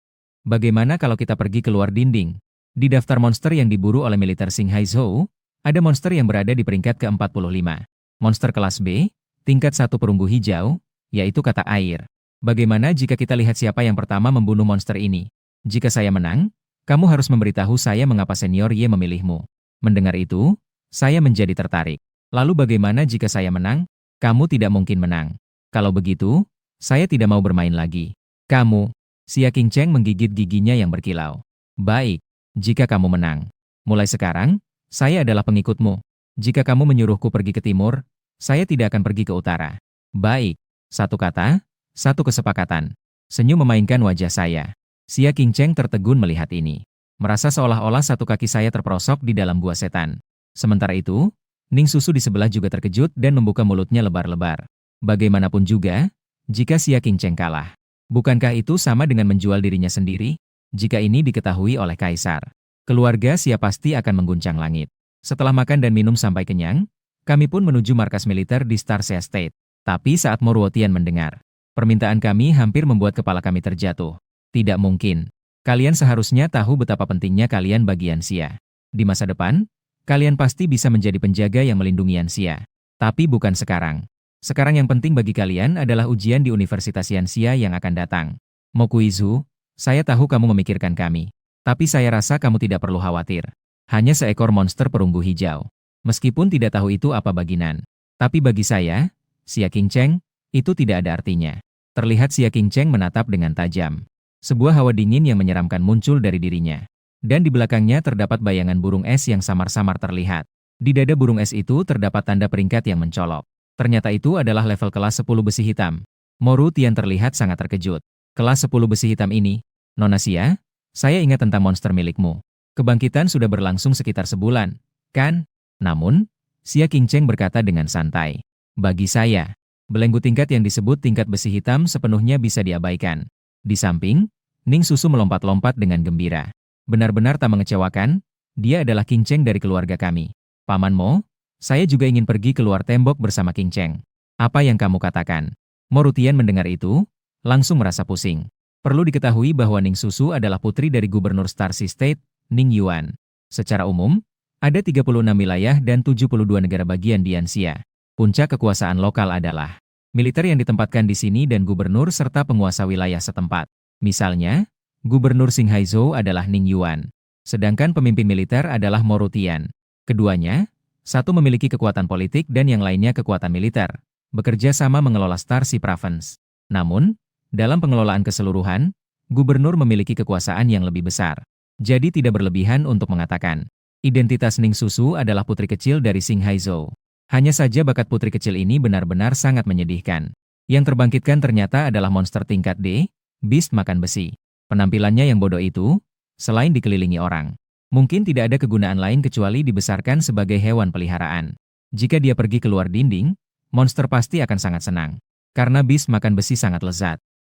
Bagaimana kalau kita pergi keluar dinding? Di daftar monster yang diburu oleh militer Xinghaizo, ada monster yang berada di peringkat ke-45. Monster kelas B, tingkat 1 perunggu hijau, yaitu kata air. Bagaimana jika kita lihat siapa yang pertama membunuh monster ini? Jika saya menang, kamu harus memberitahu saya mengapa senior Ye memilihmu. Mendengar itu, saya menjadi tertarik. Lalu bagaimana jika saya menang? Kamu tidak mungkin menang. Kalau begitu, saya tidak mau bermain lagi. Kamu, Xia Qingcheng menggigit giginya yang berkilau. Baik, jika kamu menang. Mulai sekarang, saya adalah pengikutmu. Jika kamu menyuruhku pergi ke timur, saya tidak akan pergi ke utara. Baik. Satu kata, satu kesepakatan. Senyum memainkan wajah saya. Xia Qingcheng tertegun melihat ini. Merasa seolah-olah satu kaki saya terperosok di dalam gua setan. Sementara itu, Ning Susu di sebelah juga terkejut dan membuka mulutnya lebar-lebar. Bagaimanapun juga, jika Xia Qingcheng kalah, bukankah itu sama dengan menjual dirinya sendiri? Jika ini diketahui oleh Kaisar, keluarga Xia pasti akan mengguncang langit. Setelah makan dan minum sampai kenyang, kami pun menuju markas militer di Star Sea State. Tapi saat Moruotian mendengar, permintaan kami hampir membuat kepala kami terjatuh. Tidak mungkin. Kalian seharusnya tahu betapa pentingnya kalian bagi Yanxia. Di masa depan, kalian pasti bisa menjadi penjaga yang melindungi Yanxia. Tapi bukan sekarang. Sekarang yang penting bagi kalian adalah ujian di Universitas Yanxia yang akan datang. Mokuizu, saya tahu kamu memikirkan kami. Tapi saya rasa kamu tidak perlu khawatir. Hanya seekor monster perunggu hijau. Meskipun tidak tahu itu apa baginan. Tapi bagi saya, Xia Qingcheng, Itu tidak ada artinya. Terlihat Xia Qingcheng menatap dengan tajam. Sebuah hawa dingin yang menyeramkan muncul dari dirinya. Dan di belakangnya terdapat bayangan burung es yang samar-samar terlihat. Di dada burung es itu terdapat tanda peringkat yang mencolok. Ternyata itu adalah level kelas 10 besi hitam. Moru Tian terlihat sangat terkejut. Kelas 10 besi hitam ini, Nona Xia, saya ingat tentang monster milikmu. Kebangkitan sudah berlangsung sekitar sebulan, kan? Namun, Xia Qingcheng berkata dengan santai. Bagi saya, belenggu tingkat yang disebut tingkat besi hitam sepenuhnya bisa diabaikan. Di samping, Ning Susu melompat-lompat dengan gembira. Benar-benar tak mengecewakan, dia adalah Qingcheng dari keluarga kami. Paman Mo, saya juga ingin pergi keluar tembok bersama Qingcheng. Apa yang kamu katakan? Moru Tian mendengar itu, langsung merasa pusing. Perlu diketahui bahwa Ning Susu adalah putri dari Gubernur Star Sea State, Ning Yuan. Secara umum, ada 36 wilayah dan 72 negara bagian di Anxia. Puncak kekuasaan lokal adalah militer yang ditempatkan di sini dan gubernur serta penguasa wilayah setempat. Misalnya, Gubernur Xinghai adalah Ning Yuan, sedangkan pemimpin militer adalah Moru Tian. Keduanya, satu memiliki kekuatan politik dan yang lainnya kekuatan militer, bekerja sama mengelola Star Sea Province. Namun, dalam pengelolaan keseluruhan, gubernur memiliki kekuasaan yang lebih besar. Jadi tidak berlebihan untuk mengatakan, identitas Ning Susu adalah putri kecil dari Xinghai. Hanya saja bakat putri kecil ini benar-benar sangat menyedihkan. Yang terbangkitkan ternyata adalah monster tingkat D, Beast makan besi. Penampilannya yang bodoh itu, selain dikelilingi orang, mungkin tidak ada kegunaan lain kecuali dibesarkan sebagai hewan peliharaan. Jika dia pergi keluar dinding, monster pasti akan sangat senang. Karena Beast makan besi sangat lezat.